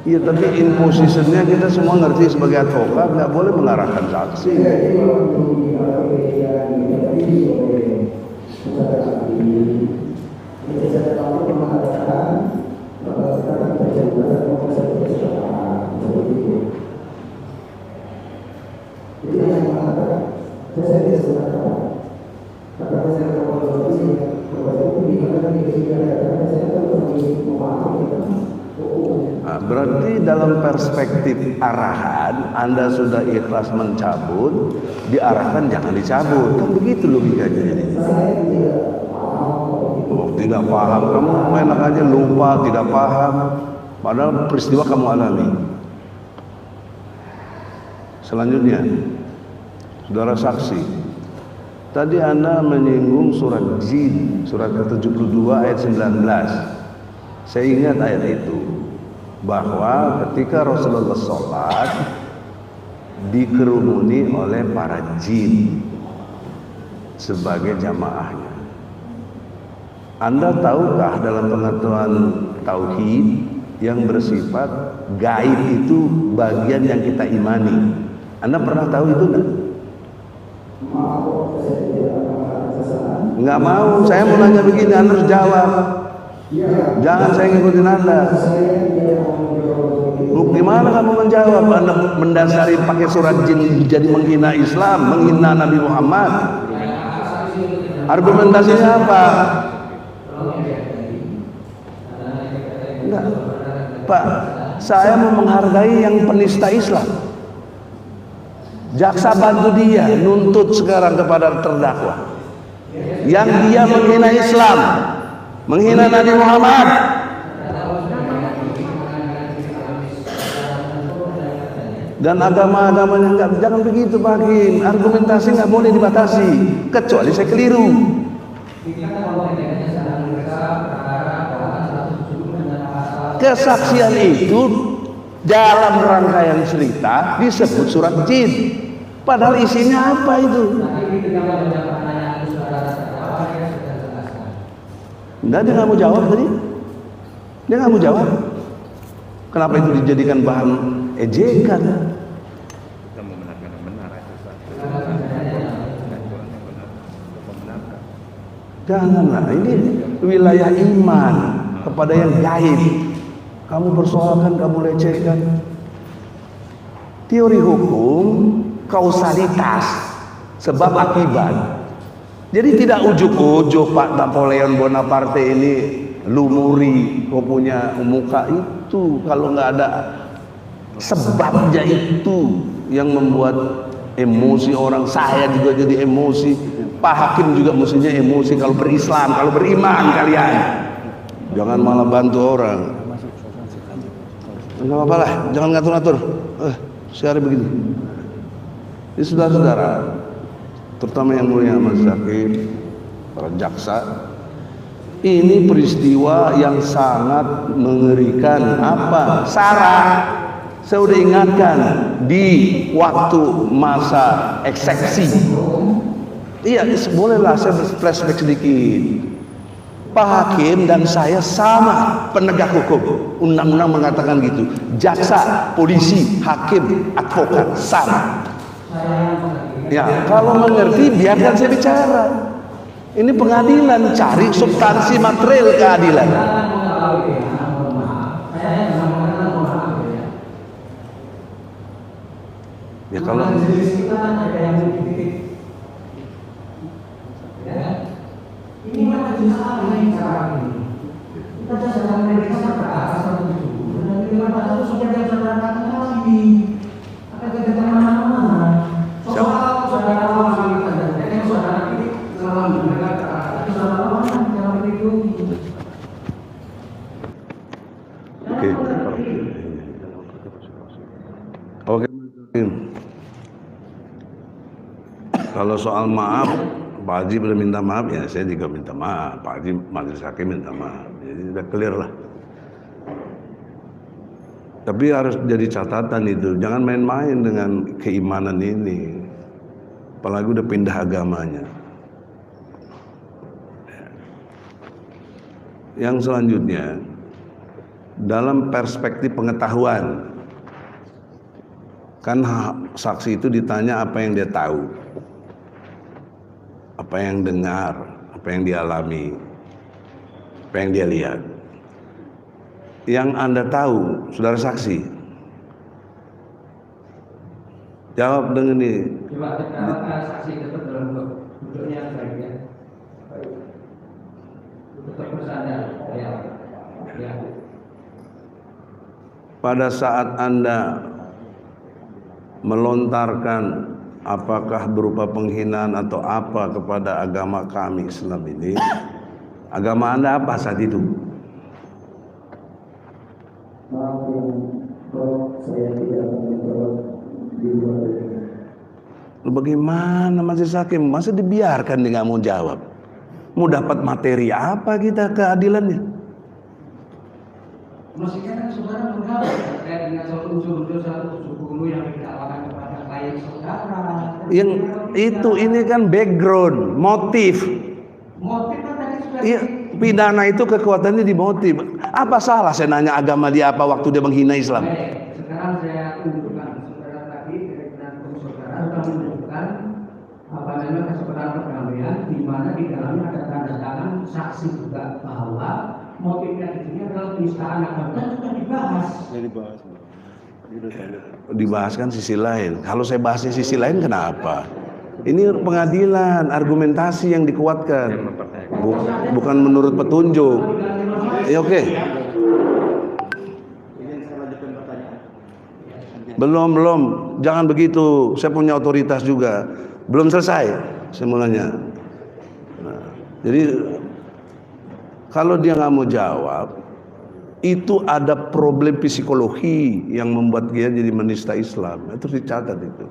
Iya, tapi in positionnya kita semua ngerti sebagai advokat nggak boleh mengarahkan saksi. Jadi waktu yang saya tahu mengatakan kata terjadi seperti itu. Jadi yang mengatakan saya tidak sebenarnya kata saya kalau ini kalau ini karena saya tahu memahami Nah, berarti dalam perspektif arahan Anda sudah ikhlas mencabut, diarahkan jangan dicabut, kan begitu logikanya jadi. saya tidak Oh, tidak paham, kamu enak aja lupa, tidak paham, padahal peristiwa kamu alami. Selanjutnya, saudara saksi, tadi Anda menyinggung surat Jin, surat ke-72 ayat 19. Saya ingat ayat itu, bahwa ketika Rasulullah sholat dikerumuni oleh para jin sebagai jamaahnya. Anda tahukah dalam pengetahuan tauhid yang bersifat gaib itu bagian yang kita imani? Anda pernah tahu itu enggak? Nggak mau, saya mau nanya begini, Anda harus jawab. Jangan saya ngikutin Anda. Gimana kamu menjawab? Anda mendasari pakai surat jin jadi menghina Islam, menghina Nabi Muhammad. Argumentasinya apa? Enggak. Pak, saya mau menghargai yang penista Islam. Jaksa bantu dia nuntut sekarang kepada terdakwa yang dia menghina Islam, menghina Nabi Muhammad. Dan agama-agamanya enggak, jangan begitu Pak Hakim. Argumentasi nggak boleh dibatasi, kecuali saya keliru. Kesaksian itu dalam rangkaian cerita disebut surat jin. Padahal isinya apa itu? Enggak, dia nggak mau jawab tadi. Dia nggak mau jawab. Kenapa itu dijadikan bahan ejekan? Janganlah, ini wilayah iman kepada yang gaib. Kamu persoalkan, kamu lecehkan. Teori hukum kausalitas, sebab akibat. Jadi tidak ujuk-ujuk Pak Napoleon Bonaparte ini lumuri, kau punya muka itu, kalau nggak ada sebabnya itu yang membuat Emosi orang, saya juga jadi emosi. Pak Hakim juga mestinya emosi kalau berislam, kalau beriman kalian. Jangan malah bantu orang. Enggak apa-apa lah, jangan ngatur-ngatur. Sehari begini. Ini saudara-saudara, terutama yang mulia Majelis Hakim, para jaksa, ini peristiwa yang sangat mengerikan. Apa? Sarah, saya udah ingatkan di waktu masa eksepsi. Iya, bolehlah saya flashback sedikit. Pak Hakim dan saya sama penegak hukum. Undang-undang mengatakan gitu. Jaksa, polisi, hakim, advokat sama. Ya, kalau mengerti biarkan saya bicara. Ini pengadilan, cari substansi material keadilan. Ya kalau ini mana jelas apa yang sekarang ini? Kita sedang memeriksa perkara 170 dan lima pasal itu sudah yang saudara katakan lagi. Akan kita kemana-mana. Soal saudara wanita dan yang saudara ini dalam mendengar perkara, tapi saudara wanita dalam melindungi. Oke. Kalau soal maaf, Pak Haji sudah minta maaf, ya saya juga minta maaf. Pak Haji Majelis Hakim minta maaf. Jadi sudah clear lah. Tapi harus jadi catatan itu, jangan main-main dengan keimanan ini. Apalagi udah pindah agamanya. Yang selanjutnya, dalam perspektif pengetahuan, kan saksi itu ditanya apa yang dia tahu, apa yang dengar, apa yang dialami, apa yang dia lihat. Yang Anda tahu, saudara saksi, jawab dengan ini. Coba kita saksi tetap dalam duduknya baiknya. Tetap bersandar. Ya. Pada saat Anda melontarkan apakah berupa penghinaan atau apa kepada agama kami Islam ini, agama Anda apa saat itu? Maaf yang saya tidak akan menjawab di luar ini. Bagaimana Majelis Hakim? Masa dibiarkan dia nggak mau jawab? Mau dapat materi apa kita keadilannya? Maksudnya kan saudara menjawab terkait dengan soal unsur-unsur 170 yang didakwakan kepada klien saudara. Yang itu ini kan background, motif. Motif kan tadi sudah Iya, pidana itu kekuatannya di motif. Apa salah saya nanya agama dia apa waktu dia menghina Islam? Baik, sekarang saya tunjukkan saudara tadi dengan saudara sudah menunjukkan apa namanya kesempatan perdamaian di mana di dalamnya ada tanda tangan saksi juga bahwa motifnya di sini adalah penistaan agama dan sudah dibahas. Dibahas kan sisi lain. Kalau saya bahasnya sisi lain kenapa? Ini pengadilan, argumentasi yang dikuatkan, bukan menurut petunjuk. Ya oke. Belum, jangan begitu. Saya punya otoritas juga. Belum selesai semuanya. Nah, jadi kalau dia nggak mau jawab, itu ada problem psikologi yang membuat dia jadi menista Islam. Itu dicatat itu.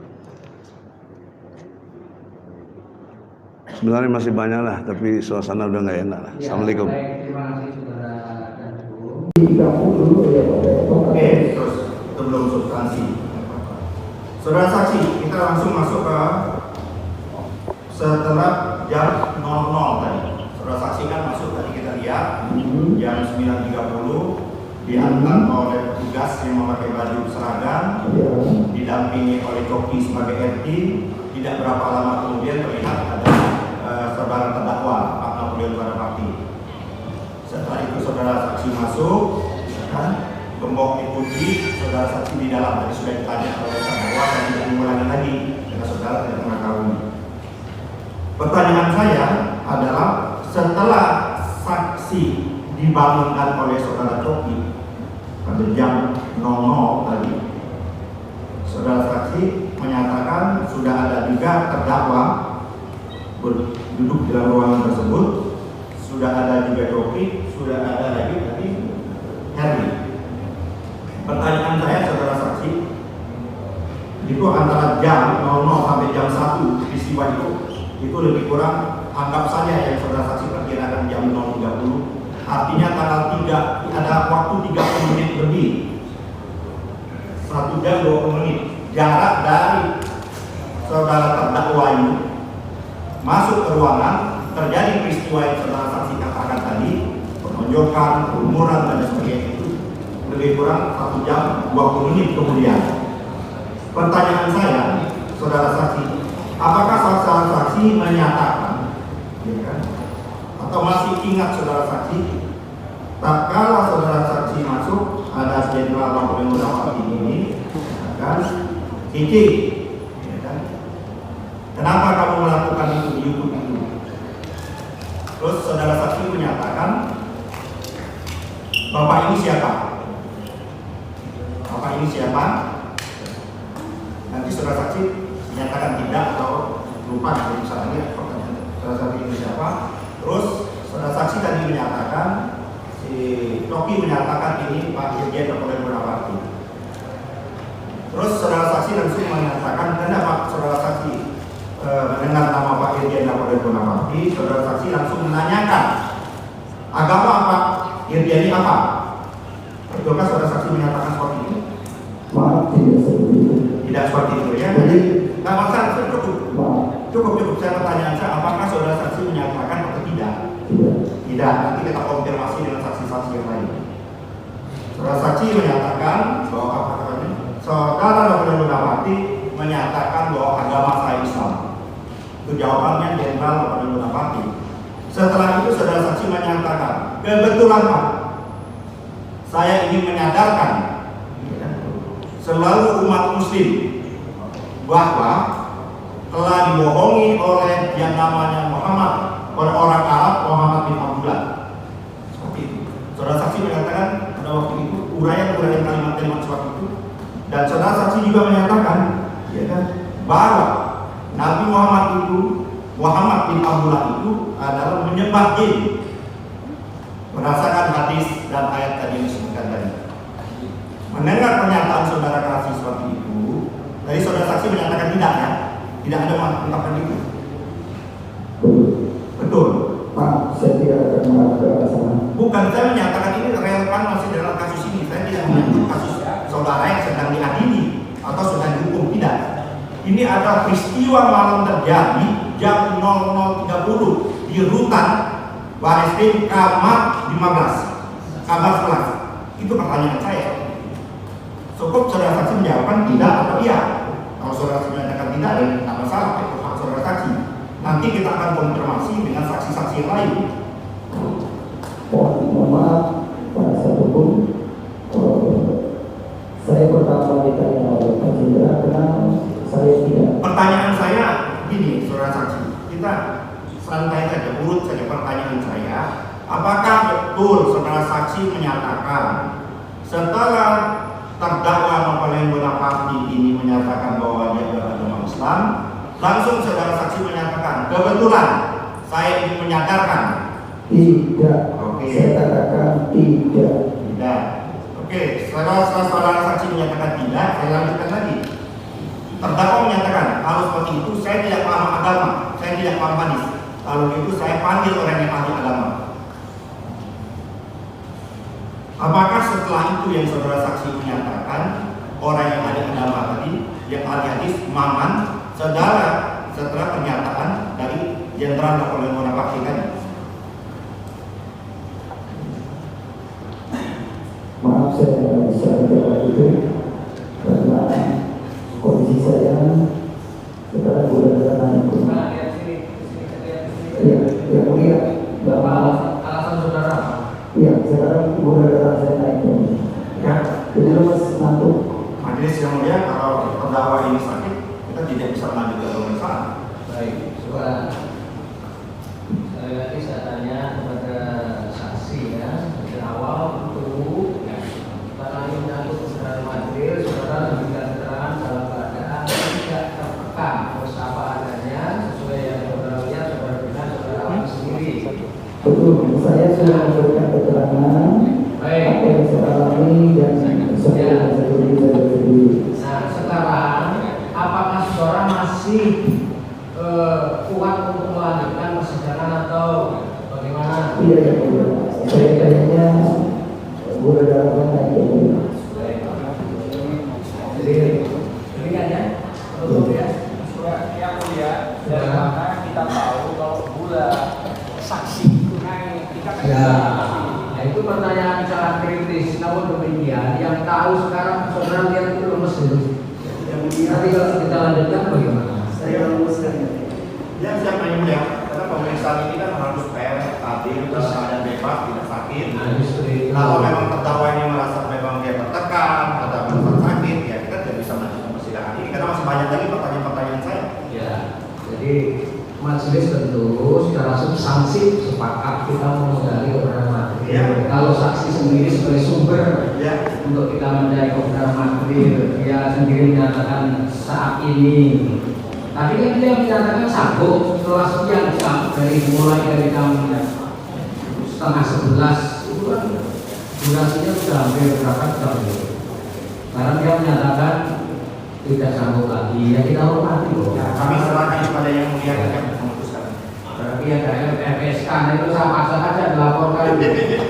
Sebenarnya masih banyak lah, tapi suasana udah nggak enak lah. Assalamualaikum. Baik, terima kasih saudara dan ibu. Oke, terus itu belum substansi. Saudara saksi, kita langsung masuk ke setelah jam 00 tadi. Saudara saksi kan masuk tadi kita lihat jam 9.30 diantar oleh petugas yang memakai baju seragam, didampingi oleh joki sebagai RT. Tidak berapa lama kemudian terlihat ada saudara terdakwa Pak Napoleon Barapati. Setelah itu saudara saksi masuk, kan, gembok dikunci, saudara saksi di dalam. Tadi sudah ditanya oleh terdakwa dan tidak mengulangi lagi karena saudara tidak mengetahui. Pertanyaan saya adalah setelah saksi dibangunkan oleh saudara Coki pada jam 00 tadi, saudara saksi menyatakan sudah ada juga terdakwa duduk di dalam ruangan tersebut, sudah ada juga Doki, sudah ada lagi tadi Herli. Pertanyaan saya saudara saksi, itu antara jam 00 sampai jam 1 peristiwa itu lebih kurang, anggap saja yang saudara saksi perkirakan jam 0.30, artinya tanggal 3 ada waktu 30 menit lebih, 1 jam 20 menit jarak dari saudara terdakwa ini masuk ke ruangan, terjadi peristiwa yang saudara saksi katakan tadi, penonjokan, kerumunan dan sebagainya, itu lebih kurang 1 jam 20 menit kemudian. Pertanyaan saya, saudara saksi, apakah saudara saksi menyatakan, ya kan, atau masih ingat saudara saksi, tak kala saudara saksi masuk ada Jenderal Kapolri Muhammad ini, ya kan, Kiki, ya kan, kenapa kamu melakukan itu di YouTube itu? Terus saudara saksi menyatakan, Bapak ini siapa? Bapak ini siapa? Nanti saudara saksi menyatakan tidak atau lupa, misalnya saudara saksi ini siapa. Terus saudara saksi tadi menyatakan, si Toki menyatakan ini Pak Irjen Kapolri Munawati. Terus saudara saksi langsung menyatakan, kenapa saudara saksi mendengar nama Pak Irjen Kapolri Munawati, saudara saksi langsung menanyakan agama apa, Irjen ini apa? Betulkah saudara saksi menyatakan seperti itu? Maaf, tidak seperti itu. Tidak seperti itu ya. Jadi, nggak masalah, cukup. maaf, Cukup. Saya pertanyaan saya, apakah saudara saksi menyatakan atau tidak? tidak. Tidak. Nanti kita konfirmasi dengan saksi-saksi yang lain. Saudara saksi menyatakan bahwa apa namanya? Saudara Kapolri Munawati menyatakan bahwa agama saya Islam. Itu jawabannya Jenderal Kapolri Munawati. Setelah itu saudara saksi menyatakan, kebetulan Pak, saya ingin menyadarkan selalu umat Muslim bahwa telah dibohongi oleh yang namanya Muhammad, oleh orang Arab Muhammad bin Abdullah. Seperti itu. Saudara saksi menyatakan pada waktu itu uraian kalimat-kalimat seperti itu, dan saudara saksi juga menyatakan, ya kan, bahwa Nabi Muhammad itu, Muhammad bin Abdullah itu adalah menyembah jin berdasarkan hadis dan ayat tadi yang disebutkan tadi. Mendengar pernyataan saudara kasih seperti itu, dari saudara saksi menyatakan tidak ya, tidak ada mengungkapkan itu. Betul. Maaf, saya tidak akan mengarah ke sana. Bukan, saya menyatakan ini relevan masih dalam kasus ini. Saya tidak menyebut kasus saudara yang sedang diadili atau sedang dihukum, tidak. Ini ada peristiwa malam terjadi jam 00.30 di rutan Bareskrim Kamar 15, Kamar 11. Itu pertanyaan saya. Cukup saudara saksi menjawabkan tidak atau iya. Kalau saudara saksi menyatakan tidak, tidak masalah, itu hak saudara saksi. Nanti kita akan konfirmasi dengan saksi-saksi yang lain. Mohon maaf, pada saat hukum, saya pertama ditanya oleh Pak Jenderal, kenapa saya tidak? Pertanyaan saya gini, saudara saksi, kita santai saja, urut saja pertanyaan saya. Apakah betul saudara saksi menyatakan setelah terdakwa Kapolri Munawati ini menyatakan bahwa dia beragama Islam, langsung saudara saksi menyatakan kebetulan saya ingin menyadarkan? Tidak. Oke. Saya katakan tidak. Tidak. Oke, setelah saudara saksi menyatakan tidak, saya lanjutkan lagi. Terdakwa menyatakan, kalau seperti itu saya tidak paham agama, saya tidak paham hadis. Kalau itu saya panggil orang yang ahli agama. Apakah setelah itu yang saudara saksi menyatakan orang yang ahli agama tadi, yang ahli hadis, Maman, saudara setelah pernyataan dari Jenderal Kapolri Munawati tadi? Maaf, saya tidak bisa menjawab itu karena kondisi saya sekarang sudah ada yang mulia, Alasan saudara? ya sekarang sudah ada saya naik. Ya. Jadi lemas ngantuk. Majelis yang mulia, kalau terdakwa ini sakit, kita tidak bisa melanjutkan pemeriksaan. Baik, coba sekali lagi saya tanya kepada saksi ya, dari awal itu karena ini menyangkut keterangan material, saudara memberikan keterangan dalam keadaan tidak saudara yang mulia. Jadi demikian ya. Untuk ya. Yang mulia, dari mana kita tahu kalau gula saksi itu naik? Kita kan Ya, nah itu pertanyaan sangat kritis. Namun demikian, yang tahu sekarang saudara lihat itu lemes itu. Nanti kalau kita lanjutkan bagaimana? Saya merumuskan. Ya siapa yang mulia? Karena pemeriksaan ini kan harus fair, adil, dan bebas, tidak sakit. Nah, justru itu. Kalau memang terdakwa ini merasa memang dia tertekan atau merasa sakit, ya kita tidak bisa melanjutkan persidangan ini karena masih banyak lagi pertanyaan-pertanyaan saya. Ya, jadi majelis tentu secara substansi sepakat kita memodali kebenaran material. Ya. Kalau saksi sendiri sebagai sumber Ya. untuk kita mencari kebenaran material, dia sendiri menyatakan saat ini. Tadi kan dia menyatakan sanggup setelah sekian jam mulai dari jam 10:30 itu kan durasinya sudah hampir berapa jam itu. Sekarang dia menyatakan tidak sanggup lagi, ya kita hormati loh. Ya, kami serahkan kepada yang mulia yang memutuskan. Berarti ada LPSK, nah itu sama saja dilaporkan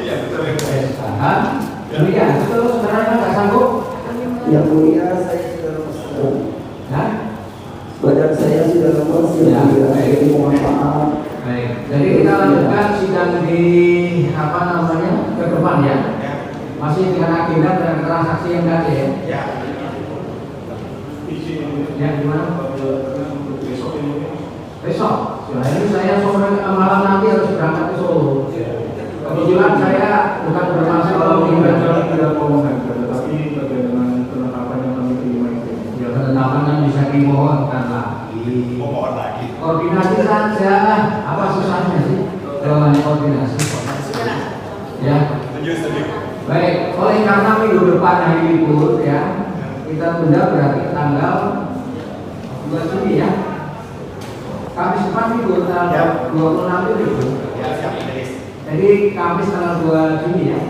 Ya betul. LPSK kan? Demikian, itu sebenarnya nggak sanggup? Yang mulia, saya sudah memutuskan. Nah, Badan saya sudah lemas, Ya, jadi mohon maaf. baik. Jadi kita lanjutkan sidang di apa namanya ke depan ya. Ya. Masih dengan agenda dan keterangan saksi yang tadi ya. Ya. Ya gimana? Besok. Nah, ini saya sore malam nanti harus berangkat ke Solo. Kebetulan saya bukan bermaksud kalau tidak mau menghajar, tetapi terkait dengan penetapan yang kami terima itu. ya penetapan kan bisa dimohonkan lagi. Mohon lagi. Koordinasi saja, apa susahnya sih? Jawabannya koordinasi. Ya. Baik, oleh karena minggu depan hari libur ya, kita tunda berarti tanggal 2 Juni ya. Kamis depan libur tanggal 26 itu libur. Ya siap Idris. Jadi Kamis tanggal 2 Juni ya.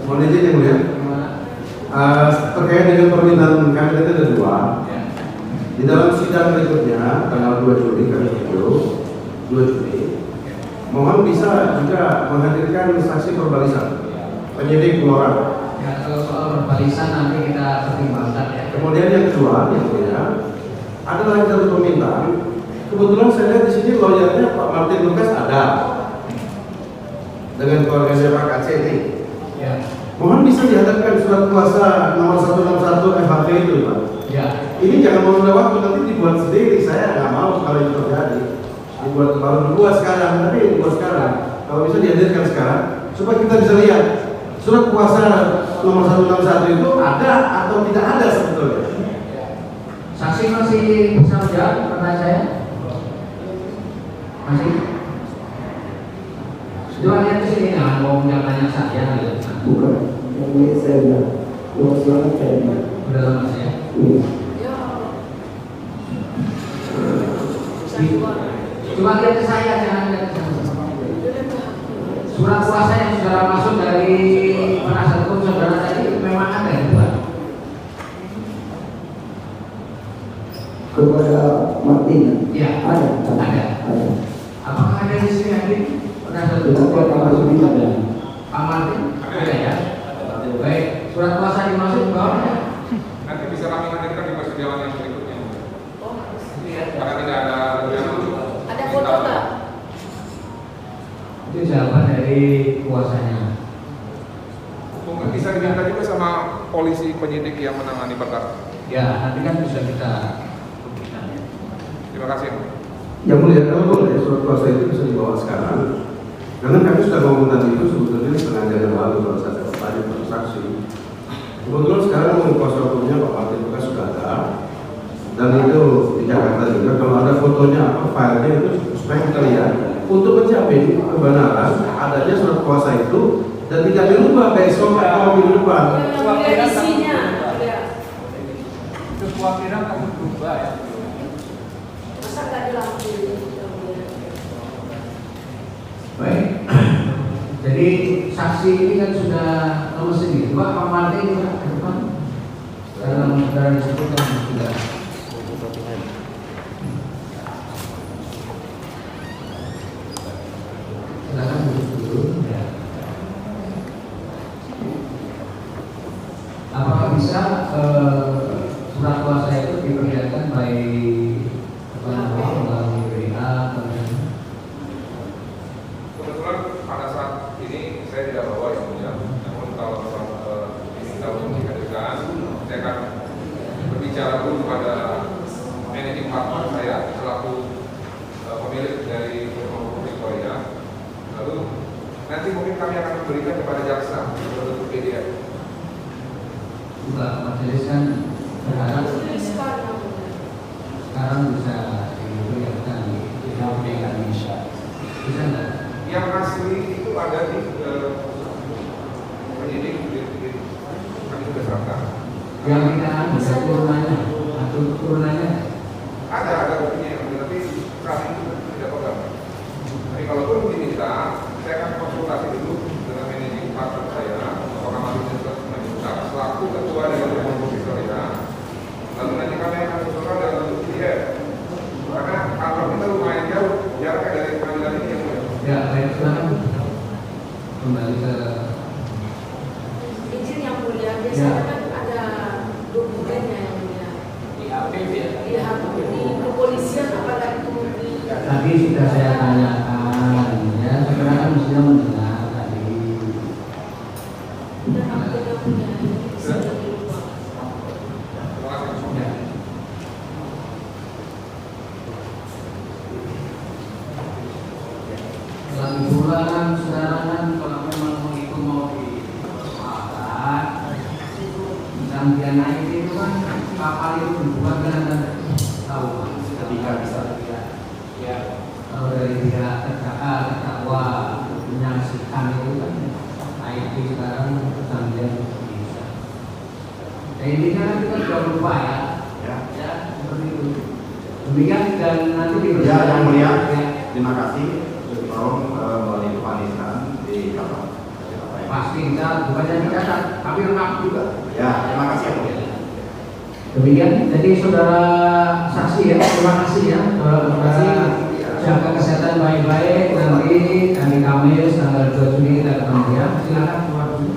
Mohon izin yang mulia. Terkait dengan permintaan kami tadi ada dua. Di dalam sidang berikutnya tanggal 2 Juli kami video 2 Juli. Mohon bisa juga menghadirkan saksi perbalisan penyidik Blora. Ya kalau soal perbalisan nanti kita pertimbangkan ya. Kemudian yang kedua, yang mulia, ada lagi satu permintaan. Kebetulan saya lihat di sini lawyernya Pak Martin Lukas ada dengan keluarganya Pak Aceh ini. Ya. Mohon bisa dihadapkan surat kuasa nomor 161 FHP itu, Pak. Ya. Ini jangan menunda waktu, nanti dibuat sendiri. Saya nggak mau kalau itu terjadi. Dibuat sekarang, tapi dibuat sekarang. Kalau bisa dihadirkan sekarang, supaya kita bisa lihat surat kuasa nomor 161 itu ada atau tidak ada sebetulnya. Saksi masih bisa menjawab pertanyaan saya? Masih? Coba lihat ke sini, jangan mau tanya saya gitu. Bukan, yang mulia saya sudah luas banget kayaknya. Udah lama saya. Iya. Coba lihat ke saya, jangan lihat ke saya. Surat kuasa yang saudara masuk dari penasihat hukum saudara tadi memang ada ya, Pak? Kepada Martin. Iya. Ada. Ada. Ada. Apakah ada di sini hadir penasihat Tidak hukum? ada Pak Martin ada. Pak Martin? Ada ya? Baik, surat kuasa dimaksud bawah ya? Nanti bisa kami hadirkan di persidangan yang berikutnya. Karena tidak ada Ada foto nggak? Itu jawaban dari kuasanya. Mungkin bisa diminta juga sama polisi penyidik yang menangani perkara. Ya, nanti kan bisa kita buktikan ya. Terima kasih. Yang mulia, kalau boleh surat kuasa itu bisa dibawa sekarang. Karena kami sudah ngomong tadi itu sebetulnya setengah jam yang lalu kalau saya tadi saksi. Kebetulan sekarang kuasa hukumnya Pak Martin Lukas sudah ada. Dan itu di Jakarta juga kalau ada fotonya apa filenya itu supaya kita lihat untuk menjamin kebenaran adanya surat kuasa itu dan tidak dirubah besok atau minggu depan. Ada isinya. Ada. Itu kekhawatiran kamu berubah ya. Masa nggak dilakuin? Baik. Jadi saksi ini kan sudah nomor sendiri. Pak Martin juga ke depan dalam saudara disebutkan sudah. kebetulan pada saat ini saya tidak bawa yang mulia, namun kalau diminta untuk dihadirkan, saya akan berbicara dulu kepada managing partner saya selaku pemilik dari Rumah Victoria. Lalu nanti mungkin kami akan memberikan kepada jaksa untuk PDF. Mbak majelis kan berharap sekarang bisa diberikan di Indonesia. Bisa nggak? Yang asli itu ada di penyidik kami sudah serahkan. Yang tidak ada turunannya, atau turunannya Ada buktinya yang tapi kami tidak pegang. Tapi kalaupun diminta, saya akan konsultasi dulu dengan managing partner saya, apakah masih bisa meminta selaku ketua dari Rumah Victoria. Lalu nanti kami akan usulkan dalam bentuk PDF. Karena kantor kita lumayan jauh jaraknya dari pengadilan ini yang mulia. ya baik, silakan kembali ke Izin yang mulia, biasanya kan ada dokumennya yang mulia. Di HP ya. Di kepolisian apakah itu di tadi sudah saya tanyakan ya, saudara kan mestinya mendengar tadi. dan apa yang mulia bisa dirubah. Terima kasih. Ya. Lagi pula kan saudara kan kalau memang itu mau dipersoalkan, dan naik itu kan kapal itu bukan kan tahu kan, ketika bisa tidak ya kalau dari pihak terdakwa menyaksikan itu kan IT sekarang sambil bisa. Nah ini kan kita sudah lupa ya seperti itu. Demikian dan nanti Ya, yang mulia, ya. terima kasih. Tolong melalui tulisan di kapal. Pasti kita bukannya dicatat, tapi lengkap juga. Ya, terima kasih yang mulia. Demikian, jadi saudara saksi ya, terima kasih ya. Saudara jaga kesehatan baik-baik. Nanti hari Kamis tanggal 2 Juni kita ketemu ya. Silakan keluar dulu.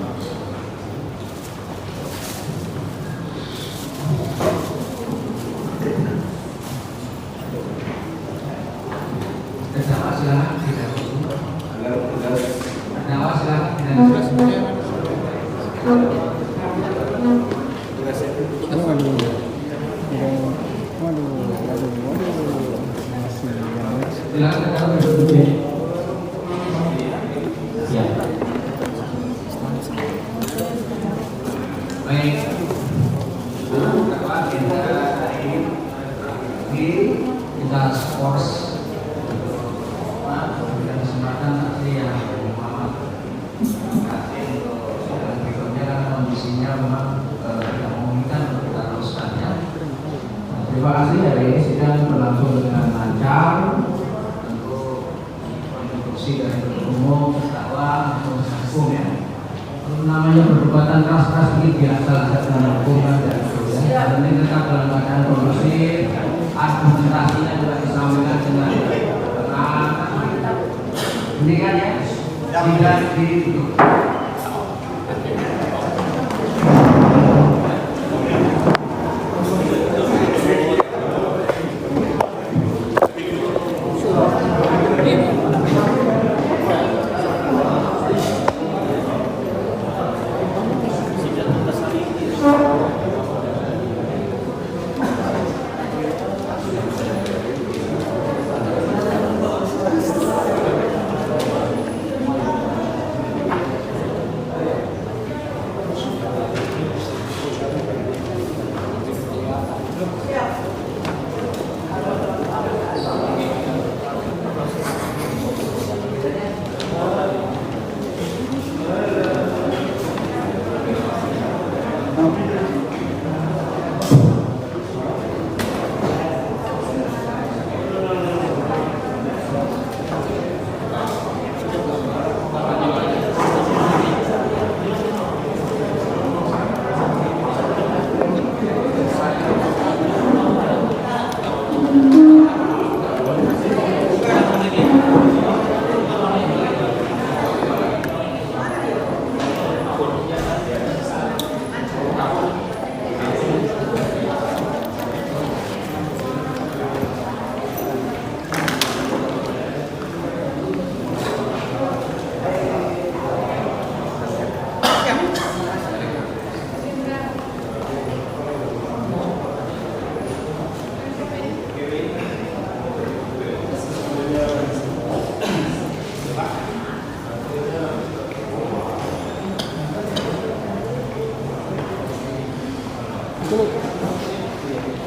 Terdakwa silakan tidak dulu. Terdakwa silakan tidak dulu. Silakan terdakwa duduk ya. Ya. Baik. Terdakwa kita hari ini kita skors. Memberikan kesempatan saksi yang Muhammad. Terima kasih untuk sidang berikutnya karena kondisinya memang tidak memungkinkan untuk kita teruskan ya. Terima kasih, hari ini sidang berlangsung dengan lancar. Tentu konstruksi dari penuntut umum, terdakwa, penasihat hukum ya. Namanya perdebatan keras-keras ini biasa dalam hukum kan ya. Dan ini tetap dalam keadaan kondusif, argumentasinya juga disampaikan dengan tenang. Ini kan ya, tidak ditutup.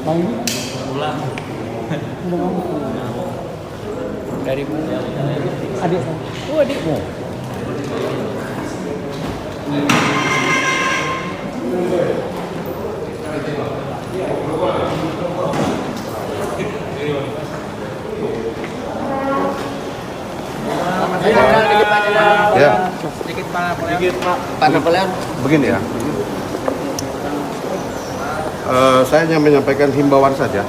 pulang. Dari adik. Oh, adikmu. Ya. Sedikit Pak Napoleon. Begini ya. Saya hanya menyampaikan himbauan saja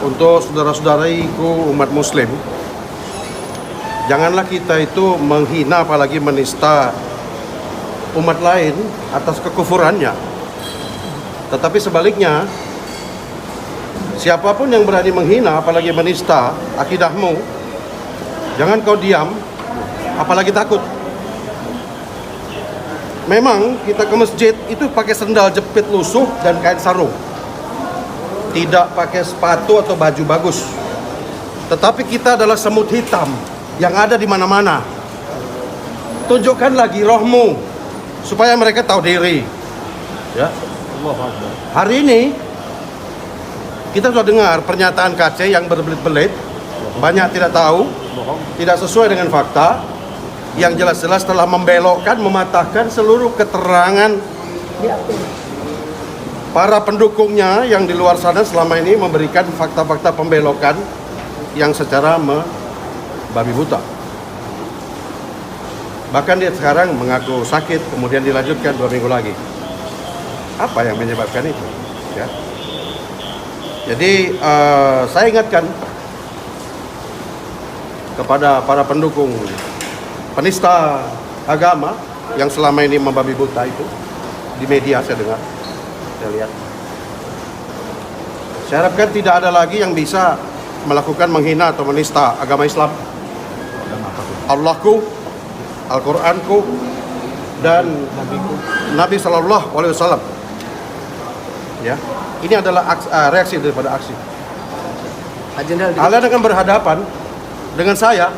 untuk saudara-saudariku umat muslim. Janganlah kita itu menghina apalagi menista umat lain atas kekufurannya. Tetapi sebaliknya, siapapun yang berani menghina apalagi menista akidahmu, jangan kau diam, apalagi takut. Memang kita ke masjid itu pakai sendal jepit lusuh dan kain sarung, tidak pakai sepatu atau baju bagus. Tetapi kita adalah semut hitam yang ada di mana-mana. Tunjukkan lagi rohmu supaya mereka tahu diri. Ya. Hari ini kita sudah dengar pernyataan KC yang berbelit-belit, banyak tidak tahu, tidak sesuai dengan fakta, yang jelas-jelas telah membelokkan, mematahkan seluruh keterangan para pendukungnya yang di luar sana selama ini memberikan fakta-fakta pembelokan yang secara babi buta. Bahkan dia sekarang mengaku sakit, kemudian dilanjutkan 2 minggu lagi. Apa yang menyebabkan itu? Ya. Jadi saya ingatkan kepada para pendukung penista agama yang selama ini membabi buta itu di media, saya dengar, saya lihat. Saya harapkan tidak ada lagi yang bisa melakukan menghina atau menista agama Islam, Allahku, Al-Quranku, dan Nabi Sallallahu Alaihi Wasallam. Ya, ini adalah reaksi daripada aksi. Kalian akan berhadapan dengan saya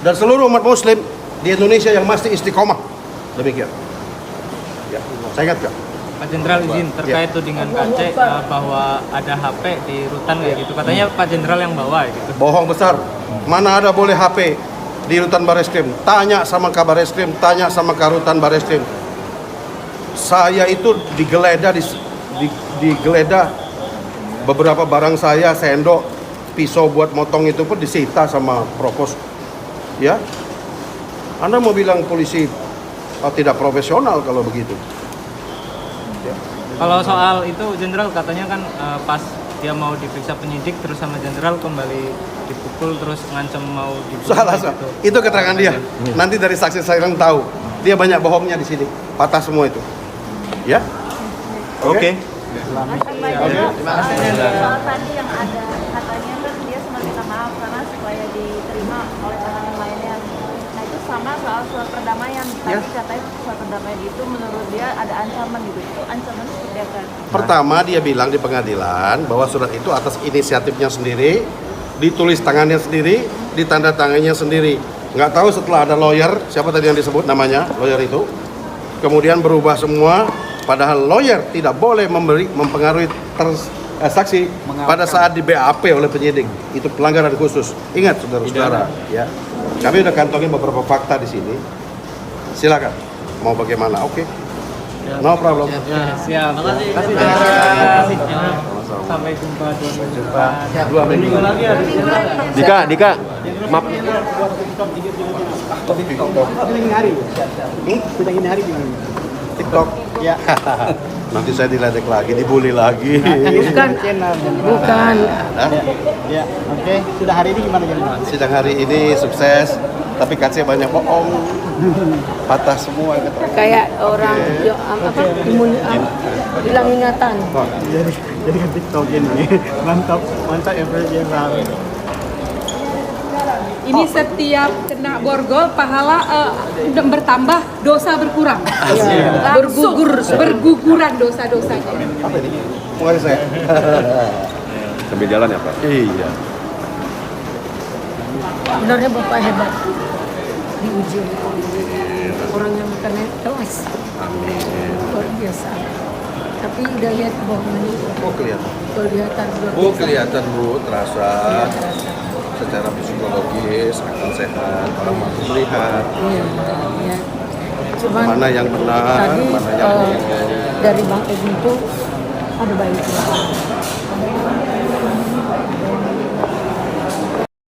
dan seluruh umat Muslim di Indonesia yang masih istiqomah. Demikian. Ya, saya ingatkan. Pak Jenderal izin terkait tudingan KC bahwa ada HP di rutan kayak gitu. Katanya Pak Jenderal yang bawa gitu. Bohong besar. Mana ada boleh HP di rutan Bareskrim? Tanya sama Kabareskrim, tanya sama Karutan Bareskrim. Saya itu digeledah digeledah beberapa barang saya, sendok, pisau buat motong itu pun disita sama Propos. Ya. Anda mau bilang polisi tidak profesional kalau begitu? Ya. Kalau soal itu Jenderal katanya kan pas dia mau diperiksa penyidik terus sama Jenderal kembali dipukul terus ngancam mau dibunuh. Salah. Gitu. Itu keterangan dia. Nanti dari saksi saya yang tahu. Dia banyak bohongnya di sini. Patah semua itu. Ya. Oke. Terima kasih. Soal tadi yang ada katanya kan dia cuma minta maaf karena supaya diterima oleh orang yang lainnya. Nah itu sama soal surat perdamaian. Tadi katanya surat perdamaian itu menurut dia ada ancaman gitu. Itu ancaman seperti apa? Pertama dia bilang di pengadilan bahwa surat itu atas inisiatifnya sendiri, ditulis tangannya sendiri, ditanda tangannya sendiri. Nggak tahu setelah ada lawyer, siapa tadi yang disebut namanya, lawyer itu, kemudian berubah semua. Padahal lawyer tidak boleh mempengaruhi saksi pada saat di BAP oleh penyidik. Itu pelanggaran khusus. Ingat saudara-saudara, ya. Kami udah kantongin beberapa fakta di sini. Silakan. Mau bagaimana? Oke. No problem. Siap. Terima kasih. Sampai jumpa 2 minggu lagi. Dika. Maaf. TikTok. Ya. Nanti saya diledek lagi, dibully lagi. Bukan. Ya, oke. Sudah hari ini gimana Jenderal? Sidang hari ini sukses, tapi KC banyak bohong. Patah semua. Kayak orang hilang ingatan. Jadi kan TikTok ini. Mantap ya Jenderal. Ini setiap kena borgol pahala bertambah, dosa berkurang. Berguguran dosa-dosanya. Apa ini? Mulai saya. Sambil jalan ya Pak? Iya. Benarnya Bapak hebat. Diuji orang yang bukan kelas. Amin. Luar biasa. Tapi udah lihat kebohongannya. Oh kelihatan. Kelihatan. Oh kelihatan Bu, terasa. Iya, terasa. Secara psikologis akan sehat, orang mampu melihat. Iya, iya. Cuman Mana yang benar, tadi, mana yang bohong. dari Bang Edi itu ada baiknya.